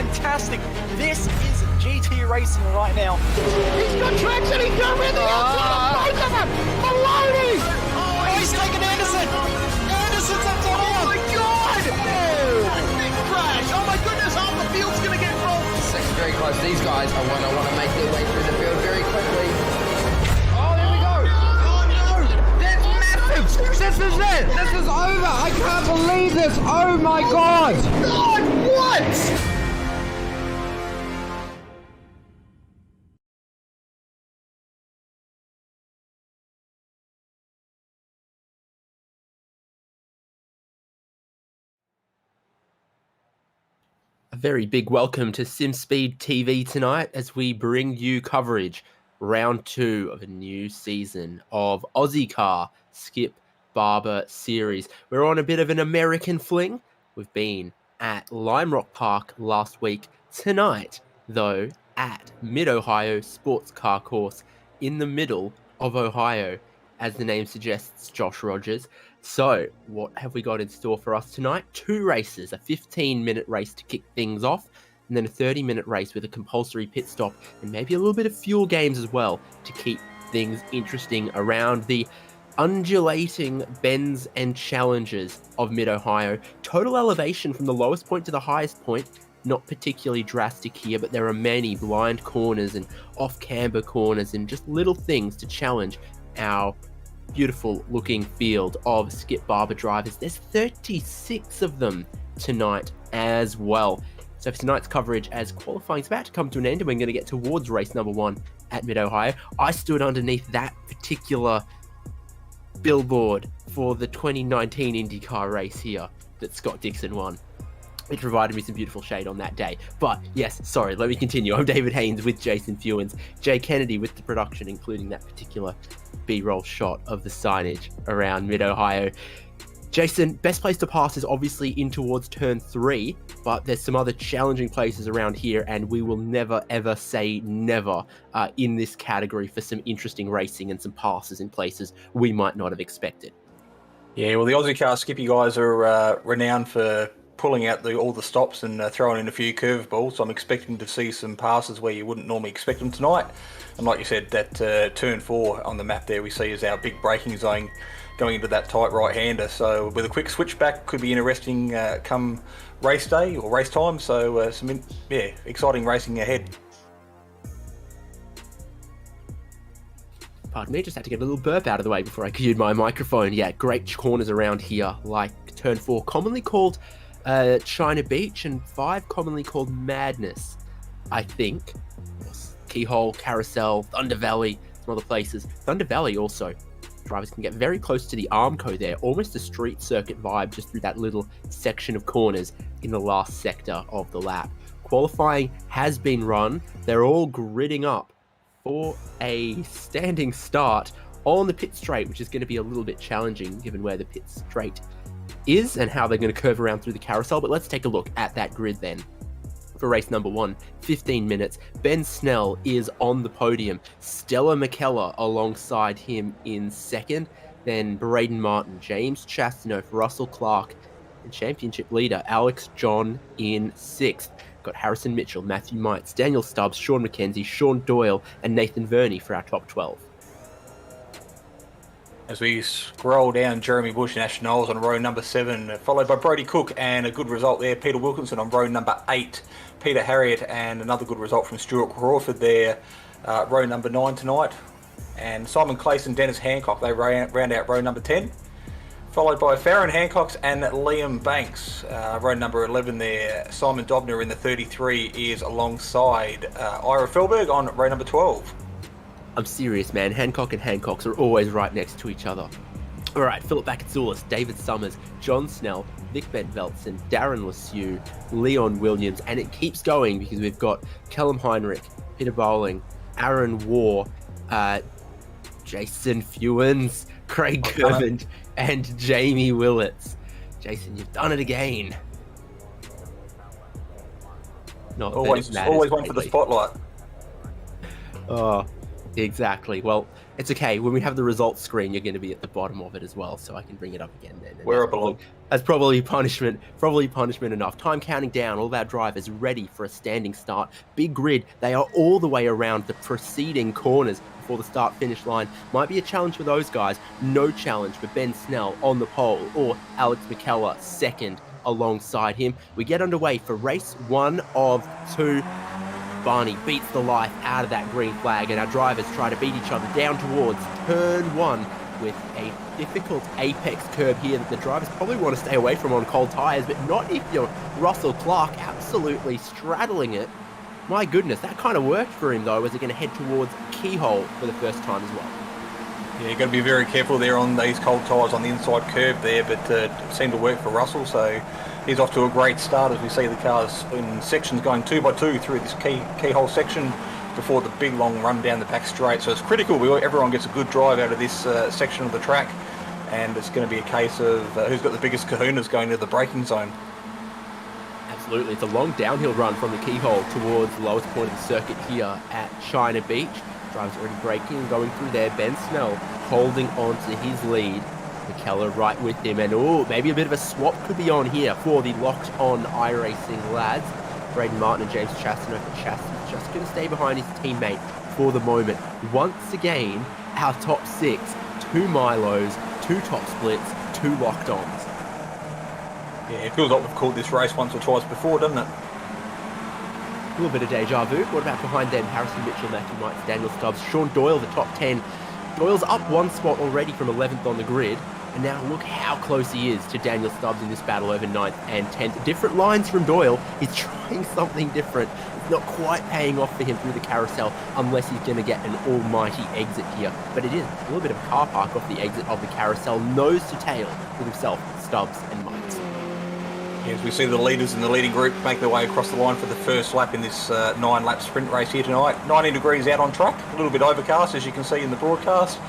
fantastic. This is GT Racing right now. He's got traction, he's got rhythm, both of them! Maloney! Oh, he's taken Anderson! Anderson's up to Oh my God! Big crash! Oh my goodness, half the field's gonna get rolled! Second very close. These guys are want to make their way through the field very quickly. Oh, there we go! Oh no! That's massive! This is it! This is over! I can't believe this! Oh my God! God, what? A very big welcome to Simspeed TV tonight as we bring you coverage, round 2 of a new season of Ozicar Skip Barber Series. We're on a bit of an American fling. We've been at Lime Rock Park last week. Tonight, though, at MidOhio Sports Car Course in the middle of Ohio, as the name suggests, Josh Rogers. So, what have we got in store for us tonight? 2 races, a 15-minute race to kick things off, and then a 30-minute race with a compulsory pit stop, and maybe a little bit of fuel games as well to keep things interesting around the undulating bends and challenges of MidOhio. Total elevation from the lowest point to the highest point, not particularly drastic here, but there are many blind corners and off-camber corners and just little things to challenge our beautiful looking field of Skip Barber drivers. There's 36 of them tonight as well. So for tonight's coverage, as qualifying is about to come to an end and we're going to get towards race number 1 at MidOhio, I stood underneath that particular billboard for the 2019 IndyCar race here that Scott Dixon won. It provided me some beautiful shade on that day. But yes, sorry, let me continue. I'm David Haynes with Jason Fewens, Jay Kennedy with the production, including that particular B-roll shot of the signage around MidOhio. Jason, best place to pass is obviously in towards turn 3, but there's some other challenging places around here, and we will never ever say never in this category for some interesting racing and some passes in places we might not have expected. Yeah, well, the Ozicar Skippy guys are renowned for pulling out all the stops and throwing in a few curveballs. So I'm expecting to see some passes where you wouldn't normally expect them tonight. And like you said, that turn 4 on the map there we see is our big braking zone going into that tight right-hander. So with a quick switchback could be interesting come race day or race time. So some exciting racing ahead. Pardon me, just had to get a little burp out of the way before I cued my microphone. Yeah, great corners around here, like turn 4, commonly called China Beach, and 5 commonly called Madness, I think. Keyhole, Carousel, Thunder Valley, some other places. Thunder Valley also, drivers can get very close to the Armco there, almost a street circuit vibe just through that little section of corners in the last sector of the lap. Qualifying has been run. They're all gridding up for a standing start on the pit straight, which is going to be a little bit challenging given where the pit straight is and how they're going to curve around through the carousel. But let's take a look at that grid then. For race number 1, 15 minutes, Ben Snell is on the podium. Stella McKellar alongside him in second. Then Braden Martin, James Chastanoff, Russell Clark, and championship leader Alex John in 6th. Got Harrison Mitchell, Matthew Mites, Daniel Stubbs, Sean McKenzie, Sean Doyle, and Nathan Verney for our top 12. As we scroll down, Jeremy Bush and Ash Knowles on row number 7, followed by Brody Cook, and a good result there, Peter Wilkinson on row number 8, Peter Harriott, and another good result from Stuart Crawford there, row number 9 tonight, and Simon Clayson, Dennis Hancock, they round out row number 10, followed by Farron Hancocks and Liam Banks, row number 11 there. Simon Dobner in the 33 is alongside Ira Felberg on row number 12. I'm serious, man. Hancock and Hancocks are always right next to each other. All right, Philip Bakatsoulis, David Summers, John Snell, Vic Bedveltson, Darren Lasue, Leon Williams, and it keeps going because we've got Callum Heinrich, Peter Bowling, Aaron Waugh, Jason Fewens, Craig Kervin, and Jamie Willits. Jason, you've done it again. Always one for the spotlight. Oh, exactly. Well, It's okay. When we have the results screen, you're going to be at the bottom of it as well, so I can bring it up again then. And Where I belong. that's probably punishment enough. Time counting down. All of our drivers ready for a standing start. Big grid. They are all the way around the preceding corners before the start-finish line. Might be a challenge for those guys. No challenge for Ben Snell on the pole or Alex McKellar second alongside him. We get underway for race 1 of 2. Barney beats the life out of that green flag, and our drivers try to beat each other down towards turn 1 with a difficult apex curb here that the drivers probably want to stay away from on cold tyres, but not if you're Russell Clark absolutely straddling it. My goodness, that kind of worked for him though, as they're going to head towards Keyhole for the first time as well. Yeah, you've got to be very careful there on these cold tyres on the inside curb there, but it seemed to work for Russell, so he's off to a great start as we see the cars in sections going 2 by 2 through this keyhole section before the big long run down the back straight. So it's critical everyone gets a good drive out of this section of the track, and it's going to be a case of who's got the biggest kahunas going to the braking zone. Absolutely, it's a long downhill run from the keyhole towards the lowest point of the circuit here at China Beach. Drivers already braking and going through there. Ben Snell holding on to his lead. McKellar right with him, and maybe a bit of a swap could be on here for the locked-on iRacing lads. Braden Martin and James Chastanoff. Chastanov's just going to stay behind his teammate for the moment. Once again, our top 6, 2 Milos, 2 top splits, 2 locked-ons. Yeah, it feels like we've called this race once or twice before, doesn't it? A little bit of deja vu. What about behind them? Harrison Mitchell, Matthew Mites, Daniel Stubbs, Sean Doyle, the top 10. Doyle's up 1 spot already from 11th on the grid, and now look how close he is to Daniel Stubbs in this battle over 9th and 10th. Different lines from Doyle. He's trying something different. It's not quite paying off for him through the carousel unless he's going to get an almighty exit here. But it is a little bit of a car park off the exit of the carousel, nose to tail with himself, Stubbs and Mites. As we see the leaders in the leading group make their way across the line for the first lap in this 9-lap sprint race here tonight. 19 degrees out on track, a little bit overcast as you can see in the broadcast.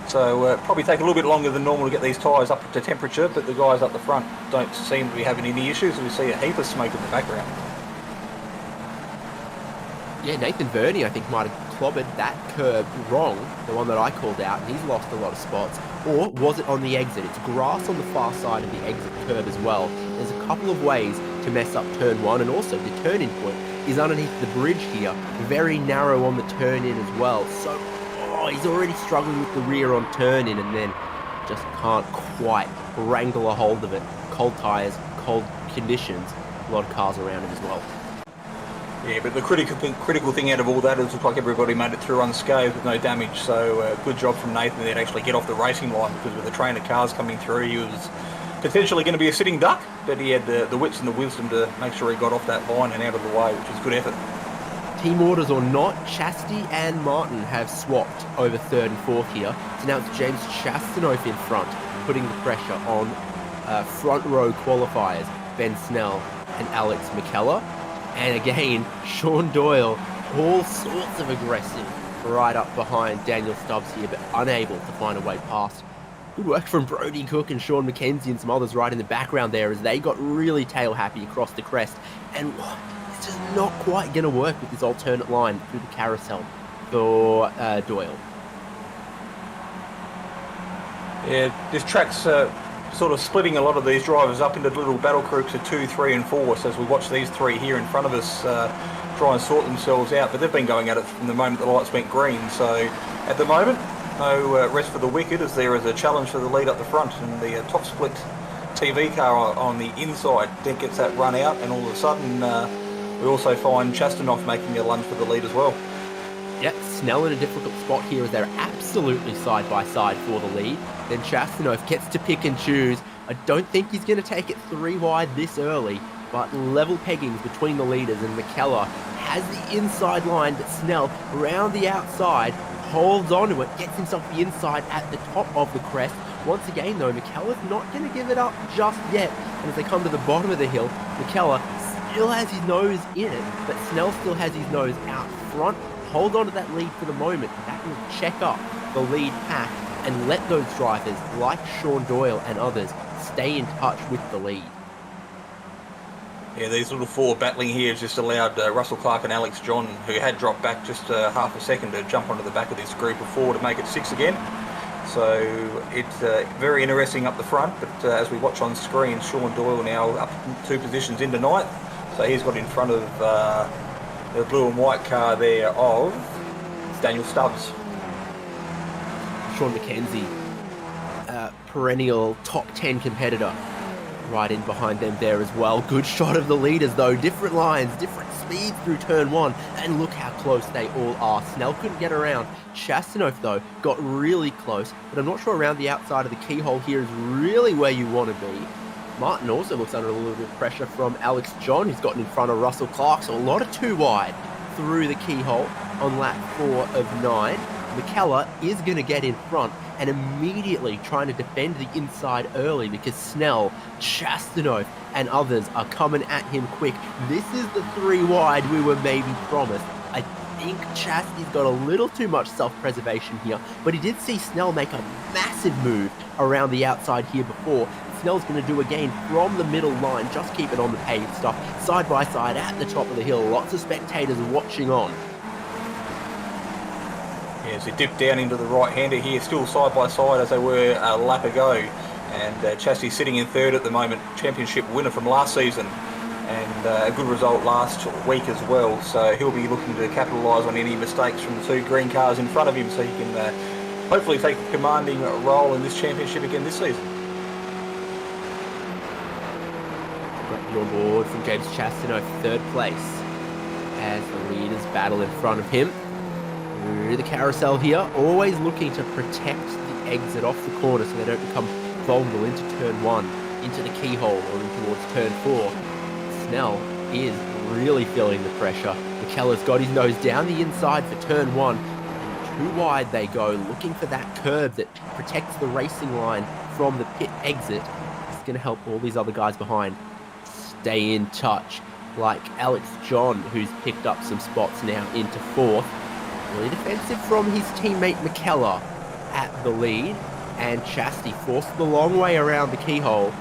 So probably take a little bit longer than normal to get these tyres up to temperature, but the guys up the front don't seem to be having any issues. We see a heap of smoke in the background. Yeah, Nathan Verney, I think, might have clobbered that curb wrong, the one that I called out, and he's lost a lot of spots. Or was it on the exit? It's grass on the far side of the exit curb as well. There's a couple of ways to mess up turn 1, and also the turn-in point is underneath the bridge here, very narrow on the turn-in as well. So, he's already struggling with the rear on turn-in, and then just can't quite wrangle a hold of it. Cold tyres, cold conditions, a lot of cars around him as well. Yeah, but the critical thing out of all that is it looks like everybody made it through unscathed with no damage. So good job from Nathan there to actually get off the racing line, because with the train of cars coming through, he was potentially going to be a sitting duck, but he had the wits and the wisdom to make sure he got off that line and out of the way, which was good effort. Team orders or not, Chasty and Martin have swapped over 3rd and 4th here. So now it's James Chastanoff in front, putting the pressure on front row qualifiers, Ben Snell and Alex McKellar. And again, Sean Doyle, all sorts of aggressive, right up behind Daniel Stubbs here, but unable to find a way past. Good work from Brody Cook and Sean McKenzie and some others right in the background there, as they got really tail happy across the crest. And it's just not quite going to work with this alternate line through the carousel for Doyle. Yeah, this track's sort of splitting a lot of these drivers up into little battle groups of 2, 3 and 4. So as we watch these 3 here in front of us try and sort themselves out, but they've been going at it from the moment the lights went green. So at the moment, no rest for the wicked, as there is a challenge for the lead up the front, and the top split TV car on the inside then gets that run out, and all of a sudden we also find Chastanoff making a lunge for the lead as well. Yep, Snell in a difficult spot here as they're absolutely side by side for the lead. Then Chastanoff gets to pick and choose. I don't think he's going to take it 3 wide this early, but level peggings between the leaders, and McKellar has the inside line, but Snell around the outside holds on to it, gets himself the inside at the top of the crest. Once again though, McKellar's not going to give it up just yet, and as they come to the bottom of the hill, McKellar still has his nose in it, but Snell still has his nose out front. Hold on to that lead for the moment. That will check up the lead pack and let those drivers like Sean Doyle and others stay in touch with the lead. Yeah, these little four battling here has just allowed Russell Clark and Alex John, who had dropped back just half a second, to jump onto the back of this group of four to make it 6 again. So it's very interesting up the front, but as we watch on screen, Sean Doyle now up 2 positions into 9th. So he's got in front of the blue and white car there of Daniel Stubbs. Sean McKenzie, perennial top 10 competitor, right in behind them there as well. Good shot of the leaders though, different lines, different speeds through turn 1, and look how close they all are. Snell couldn't get around. Chastanov though got really close, but I'm not sure around the outside of the keyhole here is really where you want to be. Martin also looks under a little bit of pressure from Alex John, who's gotten in front of Russell Clark, so a lot of 2 wide through the keyhole on lap 4 of 9. McKellar is going to get in front and immediately trying to defend the inside early because Snell, Chastanov and others are coming at him quick. This is the 3 wide we were maybe promised. I think Chasty's got a little too much self-preservation here, but he did see Snell make a massive move around the outside here before. Snell's going to do again from the middle line, just keep it on the paved stuff, side by side at the top of the hill. Lots of spectators watching on. Yeah, as they dip down into the right-hander here, still side by side as they were a lap ago. And Chastity sitting in 3rd at the moment, championship winner from last season, and a good result last week as well. So he'll be looking to capitalise on any mistakes from the 2 green cars in front of him, so he can hopefully take a commanding role in this championship again this season. On board from James Chastano, 3rd place, as the leaders battle in front of him. Through the carousel here, always looking to protect the exit off the corner so they don't become vulnerable into turn 1, into the keyhole, or in towards turn 4. Snell is really feeling the pressure. McKellar's got his nose down the inside for turn 1. And 2 wide they go, looking for that curb that protects the racing line from the pit exit. It's going to help all these other guys behind stay in touch, like Alex John, who's picked up some spots now into 4th. Really defensive from his teammate McKellar at the lead, and Chastity forced the long way around the keyhole.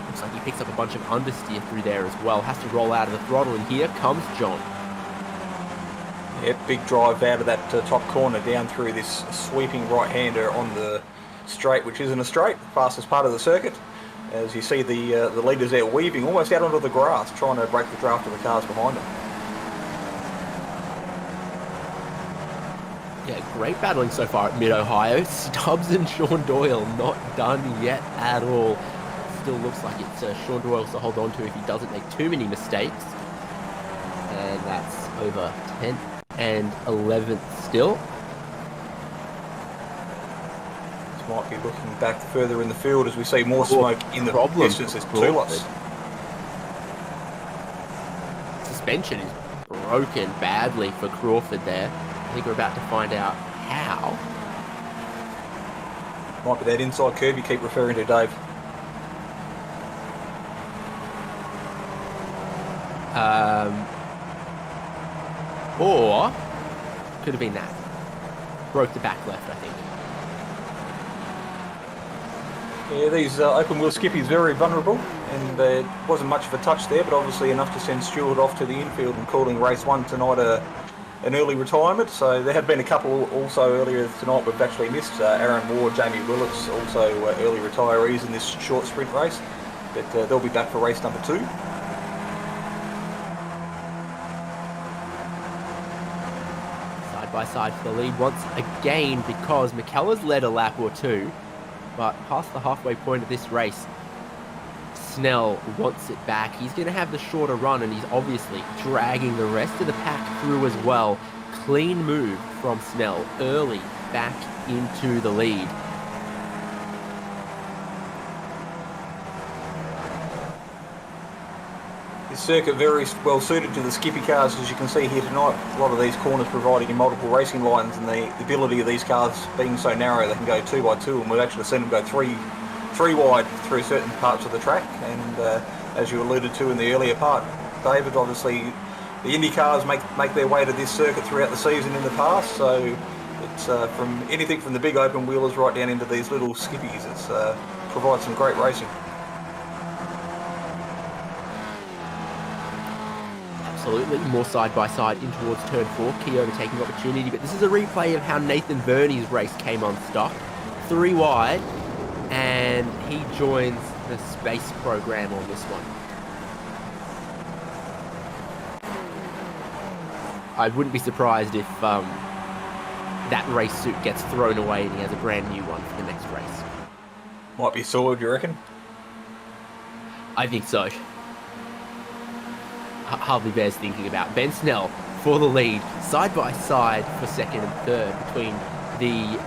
Looks like he picks up a bunch of understeer through there as well. Has to roll out of the throttle, and here comes John. Yep, big drive out of that top corner down through this sweeping right-hander on the straight, which isn't a straight, fastest part of the circuit. As you see the leaders there weaving almost out onto the grass, trying to break the draft of the cars behind them. Yeah, great battling so far at MidOhio. Stubbs and Sean Doyle not done yet at all. Still looks like it's Sean Doyle to hold on to if he doesn't make too many mistakes. And that's over 10th and 11th still. Might be looking back further in the field as we see more smoke in the distance. There's 2 lots. Suspension is broken badly for Crawford there. I think we're about to find out how. Might be that inside curve you keep referring to, Dave. Or could have been that. Broke the back left, I think. Yeah, these open wheel skippies very vulnerable, and there wasn't much of a touch there, but obviously enough to send Stewart off to the infield and calling race 1 tonight an early retirement. So there have been a couple also earlier tonight we've actually missed. Aaron Ward, Jamie Willits, also early retirees in this short sprint race, but they'll be back for race number 2. Side by side for the lead once again because McKellar's led a lap or 2. But past the halfway point of this race, Snell wants it back. He's going to have the shorter run, and he's obviously dragging the rest of the pack through as well. Clean move from Snell early back into the lead. This circuit very well suited to the skippy cars, as you can see here tonight. A lot of these corners providing you multiple racing lines, and the ability of these cars being so narrow, they can go 2 by 2, and we've actually seen them go three wide through certain parts of the track. And as you alluded to in the earlier part, David, obviously the Indy cars make their way to this circuit throughout the season in the past, so it's from anything from the big open wheelers right down into these little skippies. It's provides some great racing. Absolutely, more side-by-side in towards turn 4, key overtaking opportunity, but this is a replay of how Nathan Verney's race came unstuck. 3 wide, and he joins the space program on this one. I wouldn't be surprised if that race suit gets thrown away and he has a brand new one for the next race. Might be sword, you reckon? I think so. Hardly bears thinking about. Ben Snell for the lead, side by side for second and third between the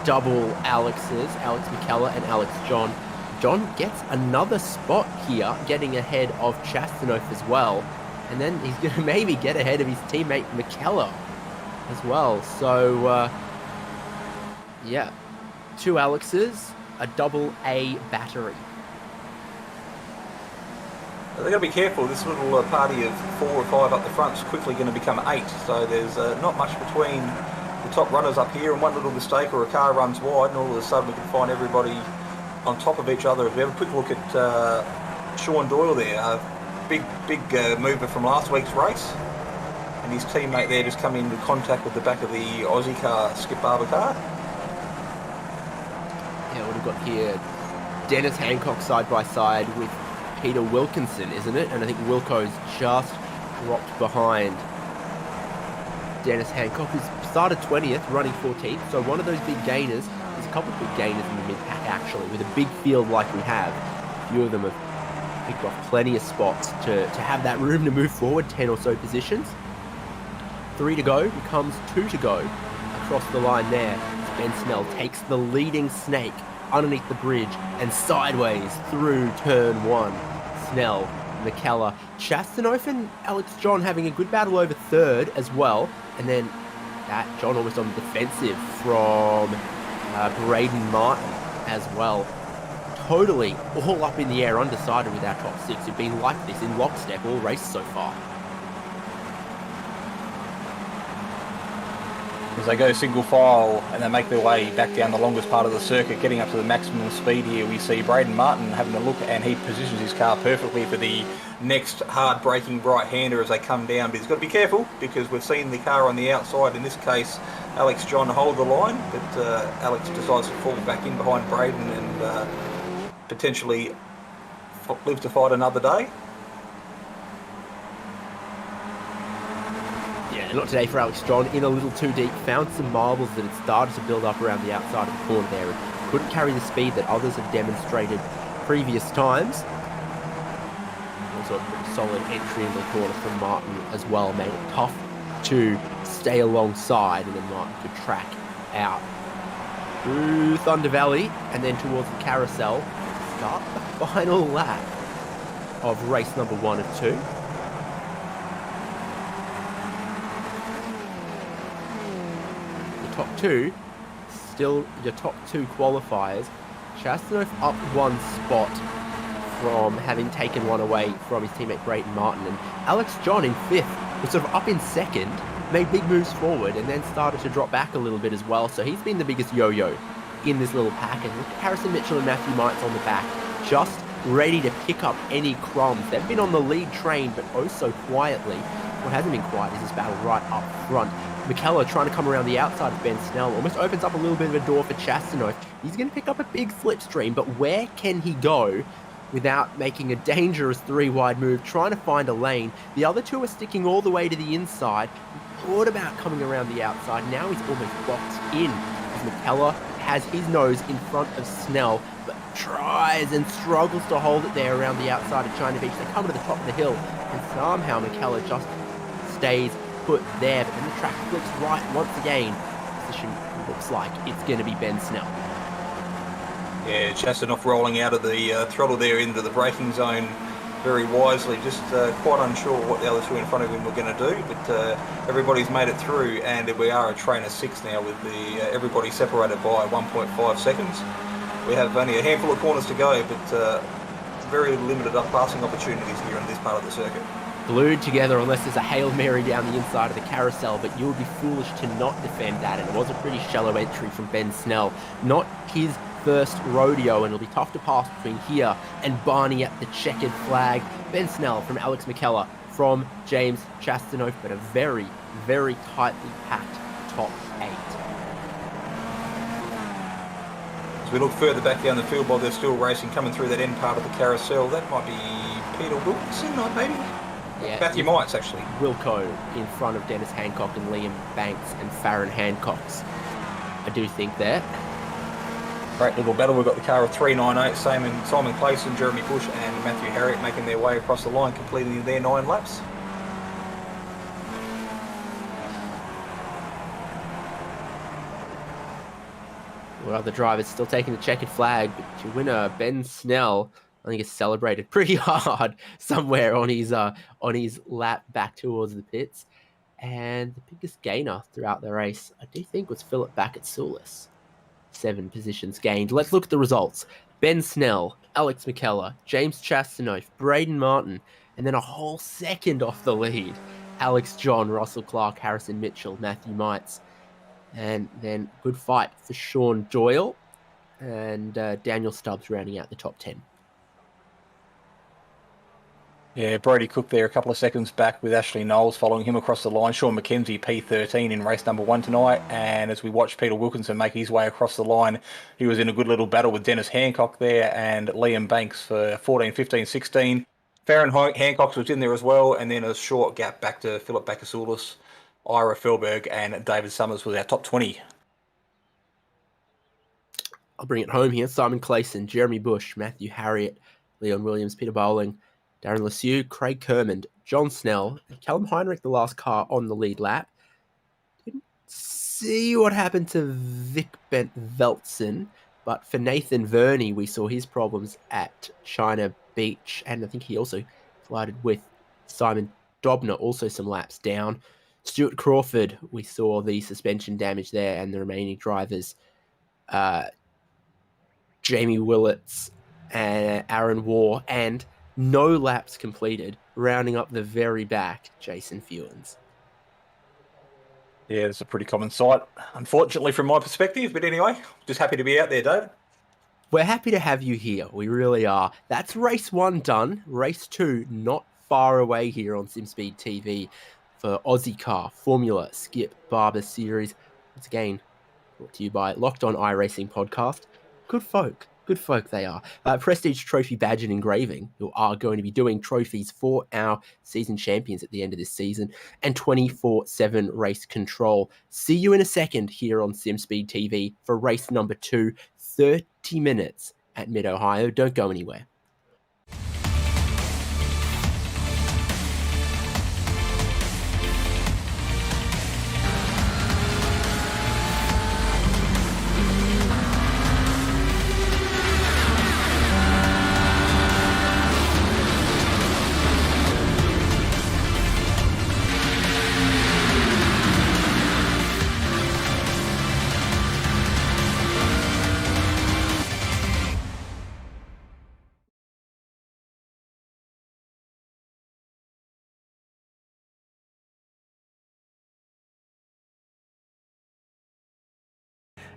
double Alexes, Alex McKellar and Alex John. John gets another spot here, getting ahead of Chastanoff as well. And then he's going to maybe get ahead of his teammate McKellar as well. So, yeah, 2 Alexes, a double A battery. They've got to be careful. This little party of 4 or 5 up the front is quickly going to become 8. So there's not much between the top runners up here, and one little mistake or a car runs wide, and all of a sudden we can find everybody on top of each other. If we have a quick look at Sean Doyle there, big mover from last week's race, and his teammate there just come into contact with the back of the Ozicar Skip Barber car. Yeah, what we've got here, Dennis Hancock side by side with Peter Wilkinson, isn't it? And I think Wilco's just dropped behind Dennis Hancock, who's started 20th, running 14th. So one of those big gainers. There's a couple of big gainers in the mid-pack, actually, with a big field like we have. A few of them have picked off plenty of spots to have that room to move forward, 10 or so positions. 3 to go, becomes 2 to go across the line there. Ben Snell takes the leading snake underneath the bridge and sideways through turn 1. Snell, McKellar, Chastanoff and Alex John having a good battle over third as well. And then that John almost on the defensive from Braden Martin as well. Totally all up in the air, undecided with our top 6. We've been like this in lockstep all race so far. As they go single file and they make their way back down the longest part of the circuit, getting up to the maximum speed here, we see Braden Martin having a look, and he positions his car perfectly for the next hard braking right-hander as they come down. But he's got to be careful, because we've seen the car on the outside, in this case Alex John, hold the line, but Alex decides to fall back in behind Braden and potentially live to fight another day. Yeah, not today for Alex John. In a little too deep, found some marbles that had started to build up around the outside of the corner there, and couldn't carry the speed that others have demonstrated previous times. Also a pretty solid entry into the corner from Martin as well, made it tough to stay alongside, and then Martin could track out through Thunder Valley and then towards the carousel. Start the final lap of race number 1 of 2. Top 2, still your top 2 qualifiers. Chastanoff up 1 spot from having taken one away from his teammate Brayton Martin, and Alex John in 5th was sort of up in 2nd, made big moves forward and then started to drop back a little bit as well. So he's been the biggest yo-yo in this little pack, and look at Harrison Mitchell and Matthew Mites on the back, just ready to pick up any crumbs. They've been on the lead train, but oh so quietly. What hasn't been quiet is this battle right up front. McKellar trying to come around the outside of Ben Snell, almost opens up a little bit of a door for Chastanoff. He's going to pick up a big slipstream, but where can he go without making a dangerous 3-wide move, trying to find a lane? The other 2 are sticking all the way to the inside. Thought about coming around the outside. Now he's almost boxed in as McKellar has his nose in front of Snell, but tries and struggles to hold it there around the outside of China Beach. They come to the top of the hill, and somehow McKellar just stays put there, but then the track flips right once again. Position looks like it's going to be Ben Snell. Yeah, Chastanoff rolling out of the throttle there into the braking zone very wisely, just quite unsure what the other 2 in front of him were going to do, but everybody's made it through, and we are a train of 6 now with the everybody separated by 1.5 seconds. We have only a handful of corners to go, but very limited passing opportunities here in this part of the circuit. Glued together unless there's a Hail Mary down the inside of the carousel, but you would be foolish to not defend that, and it was a pretty shallow entry from Ben Snell. Not his first rodeo, and it'll be tough to pass between here and Barney at the checkered flag. Ben Snell from Alex McKellar from James Chastanoff, but a very, very tightly packed top 8. As we look further back down the field while they're still racing, coming through that end part of the carousel, that might be Peter Wilkinson, maybe? Yeah, Matthew Mites, actually. Wilco in front of Dennis Hancock and Liam Banks and Farron Hancock's. I do think there. Great little battle. We've got the car of 398, Simon Clayson, Jeremy Bush and Matthew Harriott making their way across the line, completing their 9 laps. Well, the driver's still taking the checkered flag, but your winner, Ben Snell, I think is celebrated pretty hard somewhere on his lap back towards the pits. And the biggest gainer throughout the race, I do think, was Philip Backett-Soulis. 7 positions gained. Let's look at the results. Ben Snell, Alex McKellar, James Chastanoff, Braden Martin, and then a whole second off the lead. Alex John, Russell Clark, Harrison Mitchell, Matthew Mites. And then good fight for Sean Doyle and Daniel Stubbs rounding out the top 10. Yeah, Brody Cook there a couple of seconds back with Ashley Knowles following him across the line. Sean McKenzie, P13 in race number 1 tonight. And as we watch Peter Wilkinson make his way across the line, he was in a good little battle with Dennis Hancock there and Liam Banks for 14, 15, 16. Farron Hancock was in there as well. And then a short gap back to Philip Backasoulis, Ira Felberg and David Summers was our top 20. I'll bring it home here. Simon Clayson, Jeremy Bush, Matthew Harriott, Leon Williams, Peter Bowling, Darren Lesueur, Craig Kermond, John Snell, and Callum Heinrich, the last car on the lead lap. Didn't see what happened to Vic Bent Veltzen, but for Nathan Verney, we saw his problems at China Beach, and I think he also collided with Simon Dobner, also some laps down. Stuart Crawford, we saw the suspension damage there, and the remaining drivers, Jamie Willits and Aaron Waugh, and no laps completed, rounding up the very back, Jason Fewens. Yeah, it's a pretty common sight, unfortunately, from my perspective. But anyway, just happy to be out there, Dave. We're happy to have you here. We really are. That's race 1 done. Race 2 not far away here on Simspeed TV for Ozicar Formula Skip Barber Series. Once again, brought to you by Locked On iRacing Podcast. Good folk they are. Prestige Trophy Badge and Engraving, who are going to be doing trophies for our season champions at the end of this season, and 24/7 race control. See you in a second here on Simspeed TV for race number 2, 30 minutes at MidOhio. Don't go anywhere.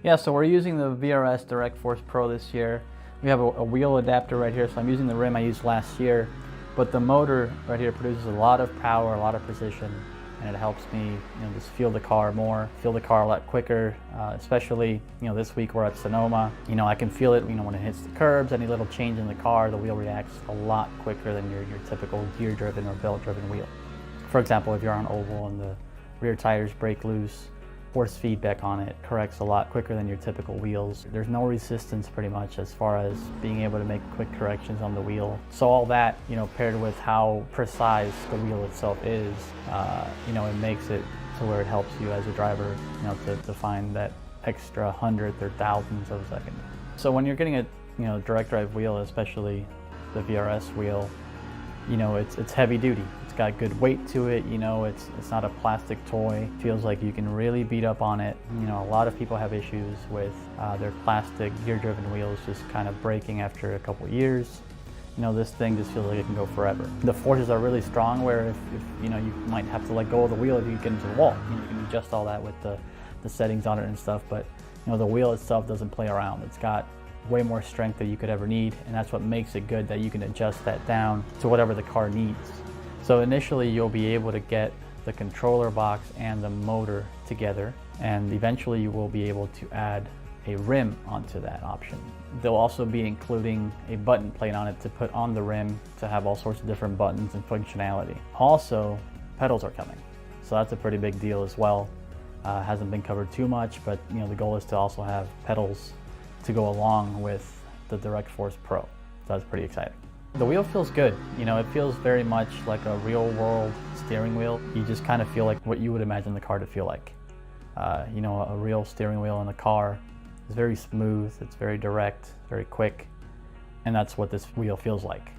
Yeah, so we're using the VRS Direct Force Pro this year. We have a wheel adapter right here, so I'm using the rim I used last year, but the motor right here produces a lot of power, a lot of precision, and it helps me, just feel the car more, feel the car a lot quicker, especially, this week we're at Sonoma. I can feel it, when it hits the curbs, any little change in the car, the wheel reacts a lot quicker than your typical gear-driven or belt-driven wheel. For example, if you're on oval and the rear tires break loose, force feedback on it corrects a lot quicker than your typical wheels. There's no resistance pretty much as far as being able to make quick corrections on the wheel. So all that, paired with how precise the wheel itself is, it makes it to where it helps you as a driver, to find that extra hundredth or thousandths of a second. So when you're getting a direct drive wheel, especially the VRS wheel, it's heavy duty. It's got good weight to it, it's not a plastic toy. It feels like you can really beat up on it. A lot of people have issues with their plastic gear-driven wheels just kind of breaking after a couple years. This thing just feels like it can go forever. The forces are really strong where if you might have to let go of the wheel if you get into the wall. You can adjust all that with the settings on it and stuff, but the wheel itself doesn't play around. It's got way more strength than you could ever need, and that's what makes it good, that you can adjust that down to whatever the car needs. So initially you'll be able to get the controller box and the motor together, and eventually you will be able to add a rim onto that option. They'll also be including a button plate on it to put on the rim to have all sorts of different buttons and functionality. Also, pedals are coming, so that's a pretty big deal as well. Hasn't been covered too much, but you know, the goal is to also have pedals to go along with the Direct Force Pro. So that's pretty exciting. The wheel feels good. You know, it feels very much like a real world steering wheel. You just kind of feel like what you would imagine the car to feel like. You know, a real steering wheel in a car is very smooth, it's very direct, very quick, and that's what this wheel feels like.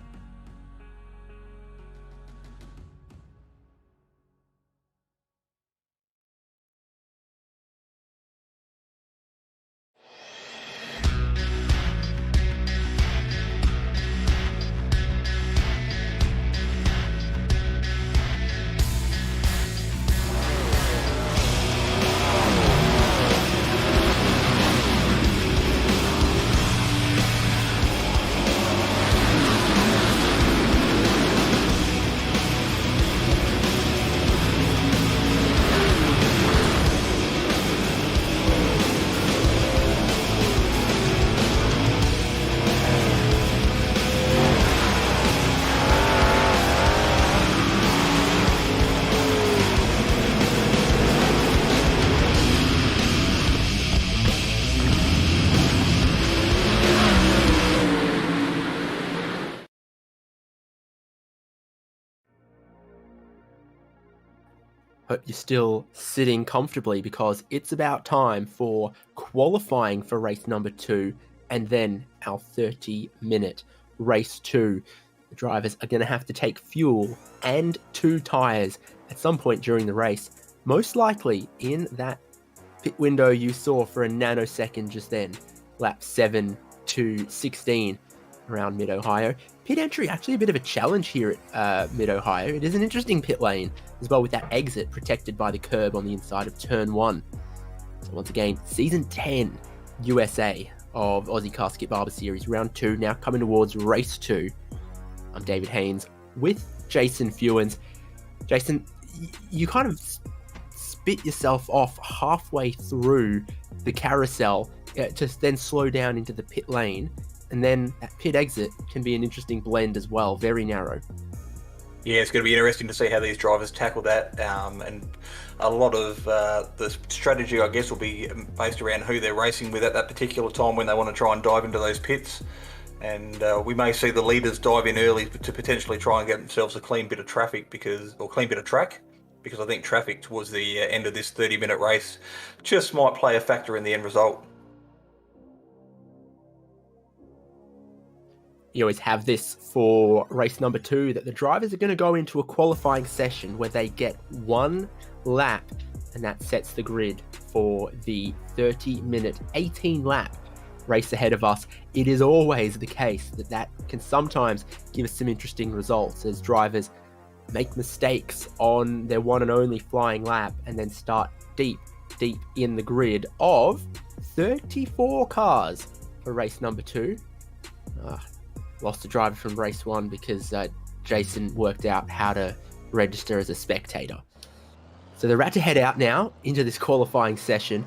Hope you're still sitting comfortably, because it's about time for qualifying for race number 2 and then our 30-minute race 2. The drivers are going to have to take fuel and 2 tyres at some point during the race, most likely in that pit window you saw for a nanosecond just then, lap 7 to 16 around MidOhio. Pit entry actually a bit of a challenge here at MidOhio. It is an interesting pit lane as well, with that exit protected by the curb on the inside of turn 1. So once again, season 10 USA of Ozicar Skip Barber Series round 2, now coming towards race 2. I'm David Haynes with Jason Fewens. Jason, you kind of spit yourself off halfway through the carousel to then slow down into the pit lane. And then that pit exit can be an interesting blend as well, very narrow. Yeah, it's going to be interesting to see how these drivers tackle that, and a lot of the strategy, I guess, will be based around who they're racing with at that particular time when they want to try and dive into those pits. And we may see the leaders dive in early to potentially try and get themselves a clean bit of traffic, clean bit of track, because I think traffic towards the end of this 30-minute race just might play a factor in the end result. You always have this for race number 2, that the drivers are going to go into a qualifying session where they get 1 lap, and that sets the grid for the 30-minute 18-lap race ahead of us. It is always the case that can sometimes give us some interesting results as drivers make mistakes on their one and only flying lap and then start deep in the grid of 34 cars for race number 2. Lost a driver from race 1 because Jason worked out how to register as a spectator. So they're about to head out now into this qualifying session.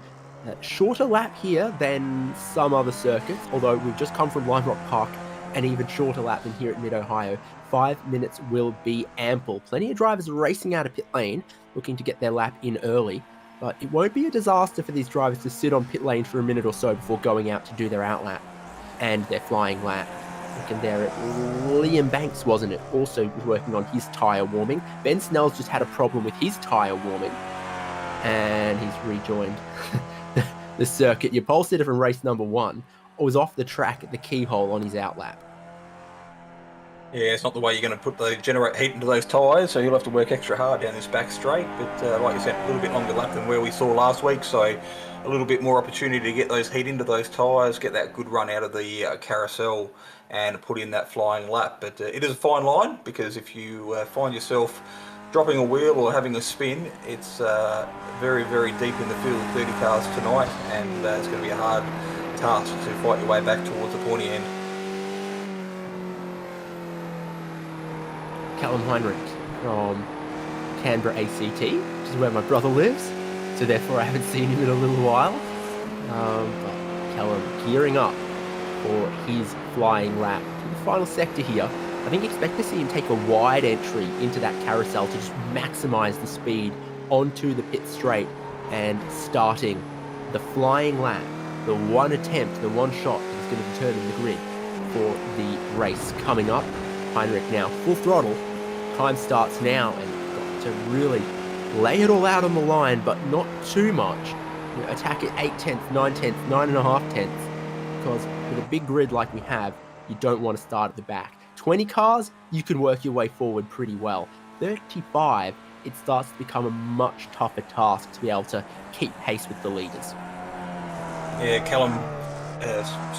Shorter lap here than some other circuits, although we've just come from Lime Rock Park, an even shorter lap than here at MidOhio. 5 minutes will be ample. Plenty of drivers racing out of pit lane, looking to get their lap in early, but it won't be a disaster for these drivers to sit on pit lane for a minute or so before going out to do their outlap and their flying lap. Looking there at Liam Banks, wasn't it? Also working on his tyre warming. Ben Snell's just had a problem with his tyre warming, and he's rejoined the circuit. Your pole sitter from race number 1 was off the track at the keyhole on his outlap. Yeah, it's not the way you're going to generate heat into those tyres, so you'll have to work extra hard down this back straight. But like you said, a little bit longer lap than where we saw last week, so a little bit more opportunity to get those heat into those tyres, get that good run out of the carousel and put in that flying lap. But it is a fine line, because if you find yourself dropping a wheel or having a spin, it's very, very deep in the field of 30 cars tonight, and it's going to be a hard task to fight your way back towards the pointy end. Callum Heinrich from Canberra ACT, which is where my brother lives. So therefore I haven't seen him in a little while. But Callum gearing up for his flying lap to the final sector here. I think expect to see him take a wide entry into that carousel to just maximize the speed onto the pit straight and starting the flying lap, the one attempt, the one shot that is going to determine the grid for the race coming up. Heinrich now full throttle. Time starts now and got to really lay it all out on the line, but not too much. You know, attack it 8 tenths, 9 tenths, 9.5 tenths, because with a big grid like we have, you don't want to start at the back. 20 cars, you can work your way forward pretty well. 35, it starts to become a much tougher task to be able to keep pace with the leaders. Yeah, Callum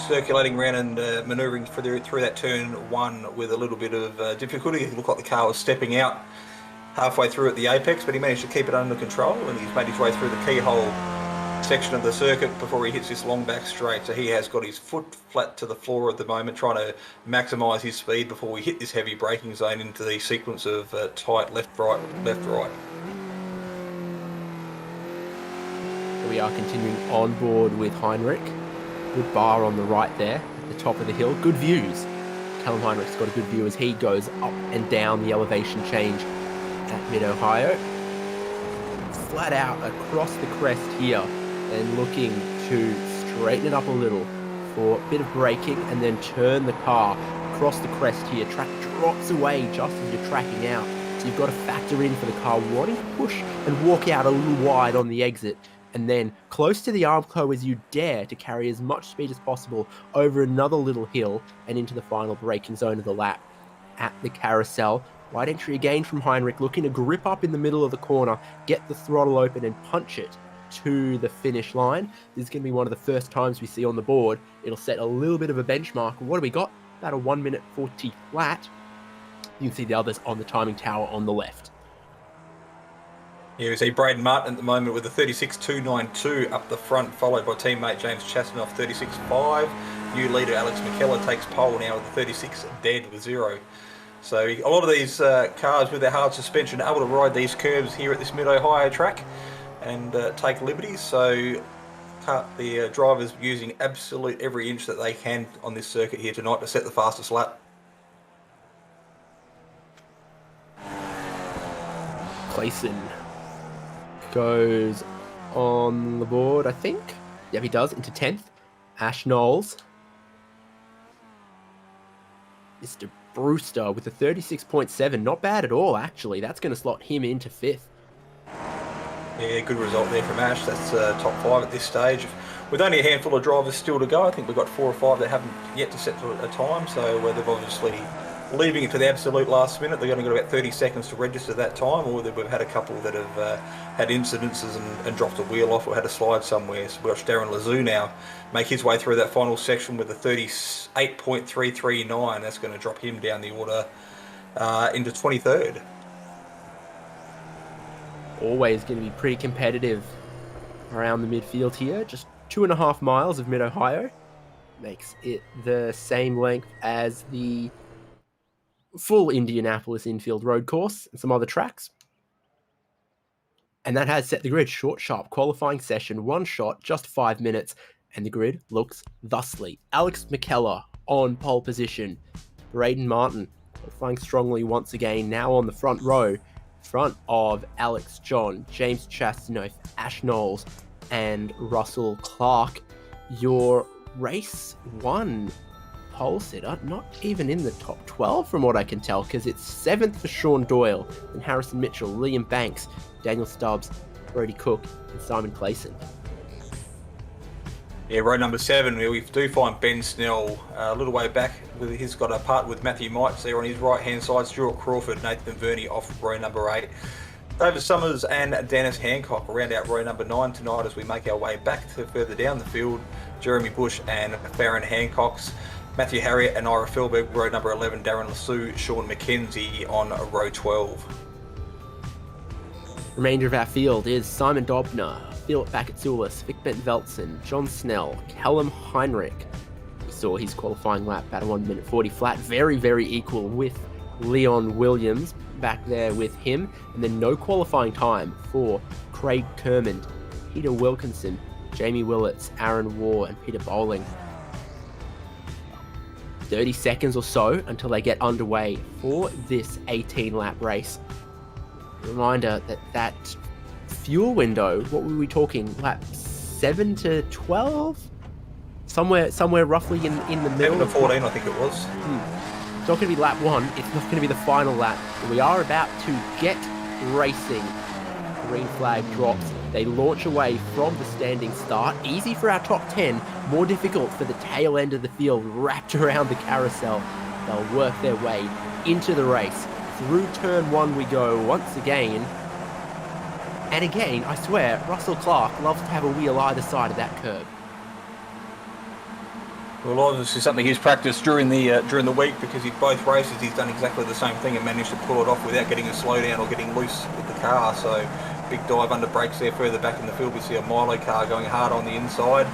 circulating around and manoeuvring through that turn one with a little bit of difficulty. It looked like the car was stepping out halfway through at the apex, but he managed to keep it under control, and he's made his way through the keyhole section of the circuit before he hits this long back straight. So he has got his foot flat to the floor at the moment, trying to maximise his speed before we hit this heavy braking zone into the sequence of tight left, right, left, right. We are continuing on board with Heinrich. Good bar on the right there at the top of the hill. Good views. Callum Heinrich's got a good view as he goes up and down the elevation change at MidOhio. Flat out across the crest here and looking to straighten it up a little for a bit of braking and then turn the car across the crest here. Track drops away just as you're tracking out. So you've got to factor in for the car wanting to push and walk out a little wide on the exit, and then close to the Armco as you dare to carry as much speed as possible over another little hill and into the final braking zone of the lap. At the carousel, wide entry again from Heinrich, looking to grip up in the middle of the corner, get the throttle open and punch it to the finish line. This is going to be one of the first times we see on the board. It'll set a little bit of a benchmark. What do we got? About a 1 minute 40 flat. You can see the others on the timing tower on the left. Here we see Braden Martin at the moment with a 36.292 up the front, followed by teammate James Chastanoff 36.5. New leader Alex McKellar takes pole now with a 36 dead with 0. So a lot of these cars with their hard suspension are able to ride these curves here at this MidOhio track and take liberties. So the drivers using absolute every inch that they can on this circuit here tonight to set the fastest lap. Clayson goes on the board, I think. Yep, he does, into 10th. Ash Knowles. Mr. Brewster with a 36.7. Not bad at all, actually. That's going to slot him into 5th. Yeah, good result there from Ash. That's top 5 at this stage. With only a handful of drivers still to go, I think we've got 4 or 5 that haven't yet to set a time, so they've obviously leaving it to the absolute last minute. They've only got about 30 seconds to register that time, or we've had a couple that have had incidences and dropped a wheel off or had a slide somewhere. So we watch Darren Lazou now make his way through that final section with a 38.339. That's going to drop him down the order into 23rd. Always going to be pretty competitive around the midfield here. Just 2.5 miles of MidOhio. Makes it the same length as the full Indianapolis infield road course and some other tracks. And that has set the grid. Short, sharp qualifying session. One shot, just 5 minutes. And the grid looks thusly. Alex McKellar on pole position. Braden Martin qualifying strongly once again. Now on the front row. Front of Alex John, James Chastanoff, Ash Knowles, and Russell Clark. Your race 1 pole sitter, not even in the top 12 from what I can tell, because it's 7th for Sean Doyle, and Harrison Mitchell, Liam Banks, Daniel Stubbs, Brody Cook, and Simon Clayson. Yeah, row number 7, we do find Ben Snell a little way back. He's got a part with Matthew Mites there on his right-hand side. Stuart Crawford, Nathan Verney off row number 8. David Summers and Dennis Hancock round out row number 9 tonight as we make our way back to further down the field. Jeremy Bush and Farron Hancock's. Matthew Harriott and Ira Felberg, row number 11. Darren Lassou, Sean McKenzie on row 12. Remainder of our field is Simon Dobner, Philip Bakatsulis, Vic Bent-Veltzen, John Snell, Callum Heinrich. We saw his qualifying lap at a 1 minute 40 flat. Very, very equal with Leon Williams back there with him. And then no qualifying time for Craig Kermond, Peter Wilkinson, Jamie Willits, Aaron Waugh, and Peter Bowling. 30 seconds or so until they get underway for this 18-lap race. Reminder that fuel window, what were we talking, lap 7 to 12? Somewhere roughly in the middle. 7 to 14, I think it was. It's not going to be lap 1. It's not going to be the final lap. We are about to get racing. Green flag drops. They launch away from the standing start. Easy for our top 10. More difficult for the tail end of the field wrapped around the carousel. They'll work their way into the race. Through turn 1 we go once again. And again, I swear, Russell Clark loves to have a wheel either side of that curb. Well, obviously something he's practiced during the week, because in both races he's done exactly the same thing and managed to pull it off without getting a slowdown or getting loose with the car. So big dive under brakes there further back in the field. We see a Milo car going hard on the inside.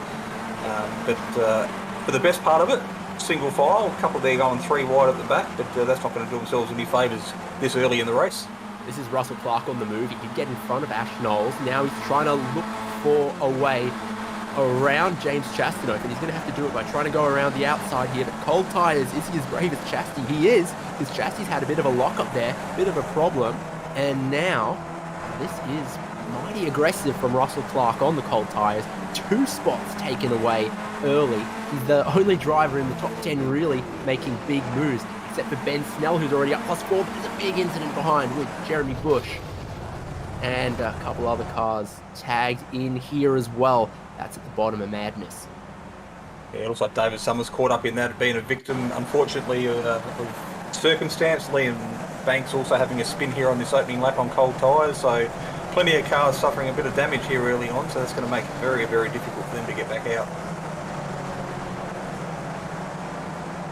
But for the best part of it, single file, a couple there going 3 wide at the back, but that's not going to do themselves any favours this early in the race. This is Russell Clark on the move. He can get in front of Ash Knowles. Now he's trying to look for a way around James Chastanoff, and he's going to have to do it by trying to go around the outside here. But cold tyres, is he as brave as Chasty? He is, because Chasty's had a bit of a lock up there, bit of a problem. And now, this is mighty aggressive from Russell Clark on the cold tyres. 2 spots taken away early. He's the only driver in the top 10 really making big moves, except for Ben Snell, who's already up +4, but there's a big incident behind with Jeremy Bush. And a couple other cars tagged in here as well. That's at the bottom of madness. Yeah, it looks like David Summers caught up in that, being a victim, unfortunately, of circumstance. Liam Banks also having a spin here on this opening lap on cold tyres, so plenty of cars suffering a bit of damage here early on, so that's going to make it very, very difficult for them to get back out.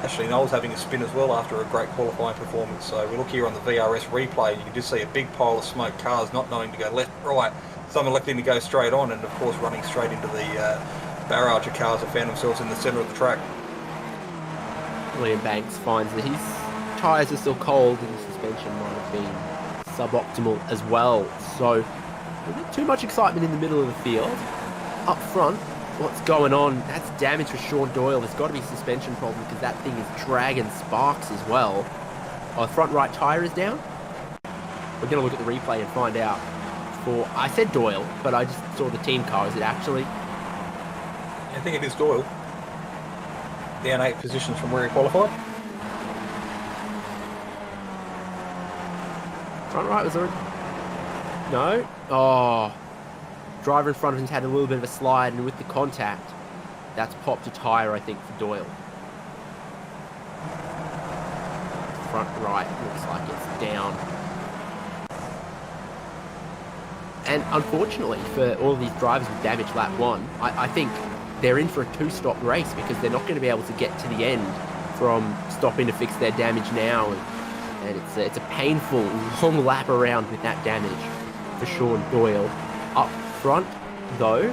Ashley Knowles having a spin as well after a great qualifying performance. So we look here on the VRS replay, you can just see a big pile of smoke, cars not knowing to go left, right, some electing to go straight on, and of course running straight into the barrage of cars that found themselves in the centre of the track. Liam Banks finds that his tyres are still cold and the suspension might have been suboptimal as well. So not too much excitement in the middle of the field. Up front, what's going on? That's damage for Sean Doyle. There's got to be a suspension problem because that thing is dragging sparks as well. Oh, the front right tyre is down. We're going to look at the replay and find out. I said Doyle, but I just saw the team car. Is it actually? I think it is Doyle. Down 8 positions from where he qualified. Front right was already... No? Oh. Driver in front of him's had a little bit of a slide, and with the contact, that's popped a tyre, I think, for Doyle. Front right looks like it's down. And unfortunately for all of these drivers with damage lap 1, I think they're in for a 2-stop race because they're not going to be able to get to the end from stopping to fix their damage now. And it's a painful long lap around with that damage for Sean Doyle. Up front, though,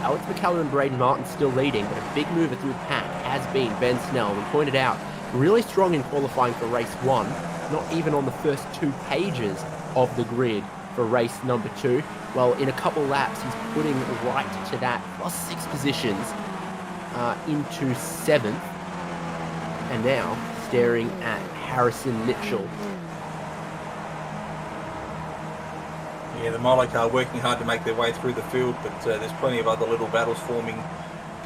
Alex McCallum and Braden Martin still leading, but a big mover through the pack has been Ben Snell. We pointed out, really strong in qualifying for race 1, not even on the first 2 pages of the grid for race number 2. Well, in a couple laps, he's putting right to that, +6 positions into 7th. And now staring at Harrison Mitchell. Yeah, the Milo car working hard to make their way through the field, but there's plenty of other little battles forming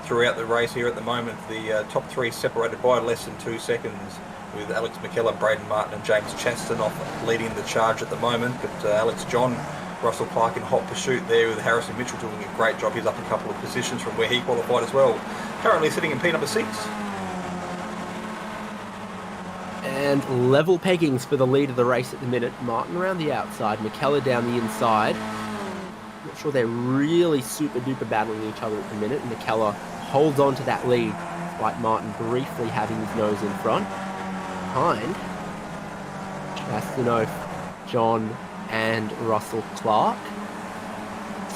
throughout the race here at the moment. The top 3 separated by less than 2 seconds, with Alex McKellar, Braden Martin and James Chastanoff leading the charge at the moment. But Alex John, Russell Clark in hot pursuit there, with Harrison Mitchell doing a great job. He's up a couple of positions from where he qualified as well. Currently sitting in P number 6. And level peggings for the lead of the race at the minute. Martin around the outside, McKellar down the inside. Not sure they're really super duper battling each other at the minute. And McKellar holds on to that lead, despite Martin briefly having his nose in front. Behind, Chastanoff, John and Russell Clark.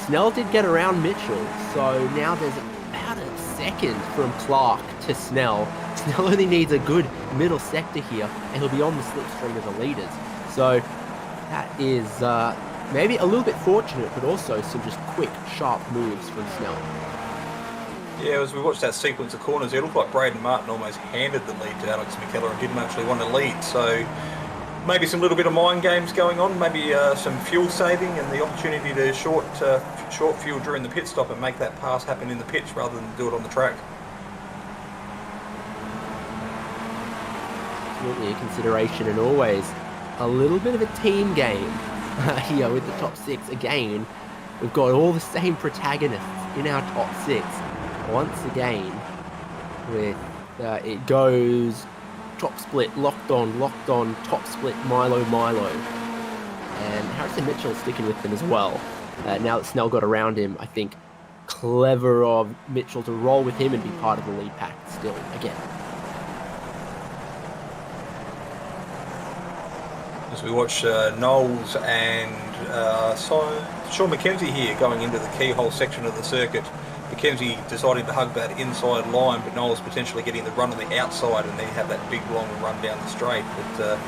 Snell did get around Mitchell, so now there's about a second from Clark to Snell. Snell only needs a good middle sector here, and he'll be on the slipstream of the leaders. So that is maybe a little bit fortunate, but also some just quick, sharp moves from Snell. Yeah, as we watched that sequence of corners, it looked like Braden Martin almost handed the lead to Alex McKellar and didn't actually want to lead. So maybe some little bit of mind games going on, maybe some fuel saving and the opportunity to short fuel during the pit stop and make that pass happen in the pits rather than do it on the track. Absolutely a consideration, and always a little bit of a team game here with the top six. Again, we've got all the same protagonists in our top six. Once again, with it goes top split, locked on, top split, Milo. And Harrison Mitchell sticking with them as well. Now that Snell got around him, I think clever of Mitchell to roll with him and be part of the lead pack still again. As we watch Knowles and Sean McKenzie here going into the keyhole section of the circuit. McKenzie deciding to hug that inside line, but Knowles potentially getting the run on the outside, and then have that big long run down the straight. But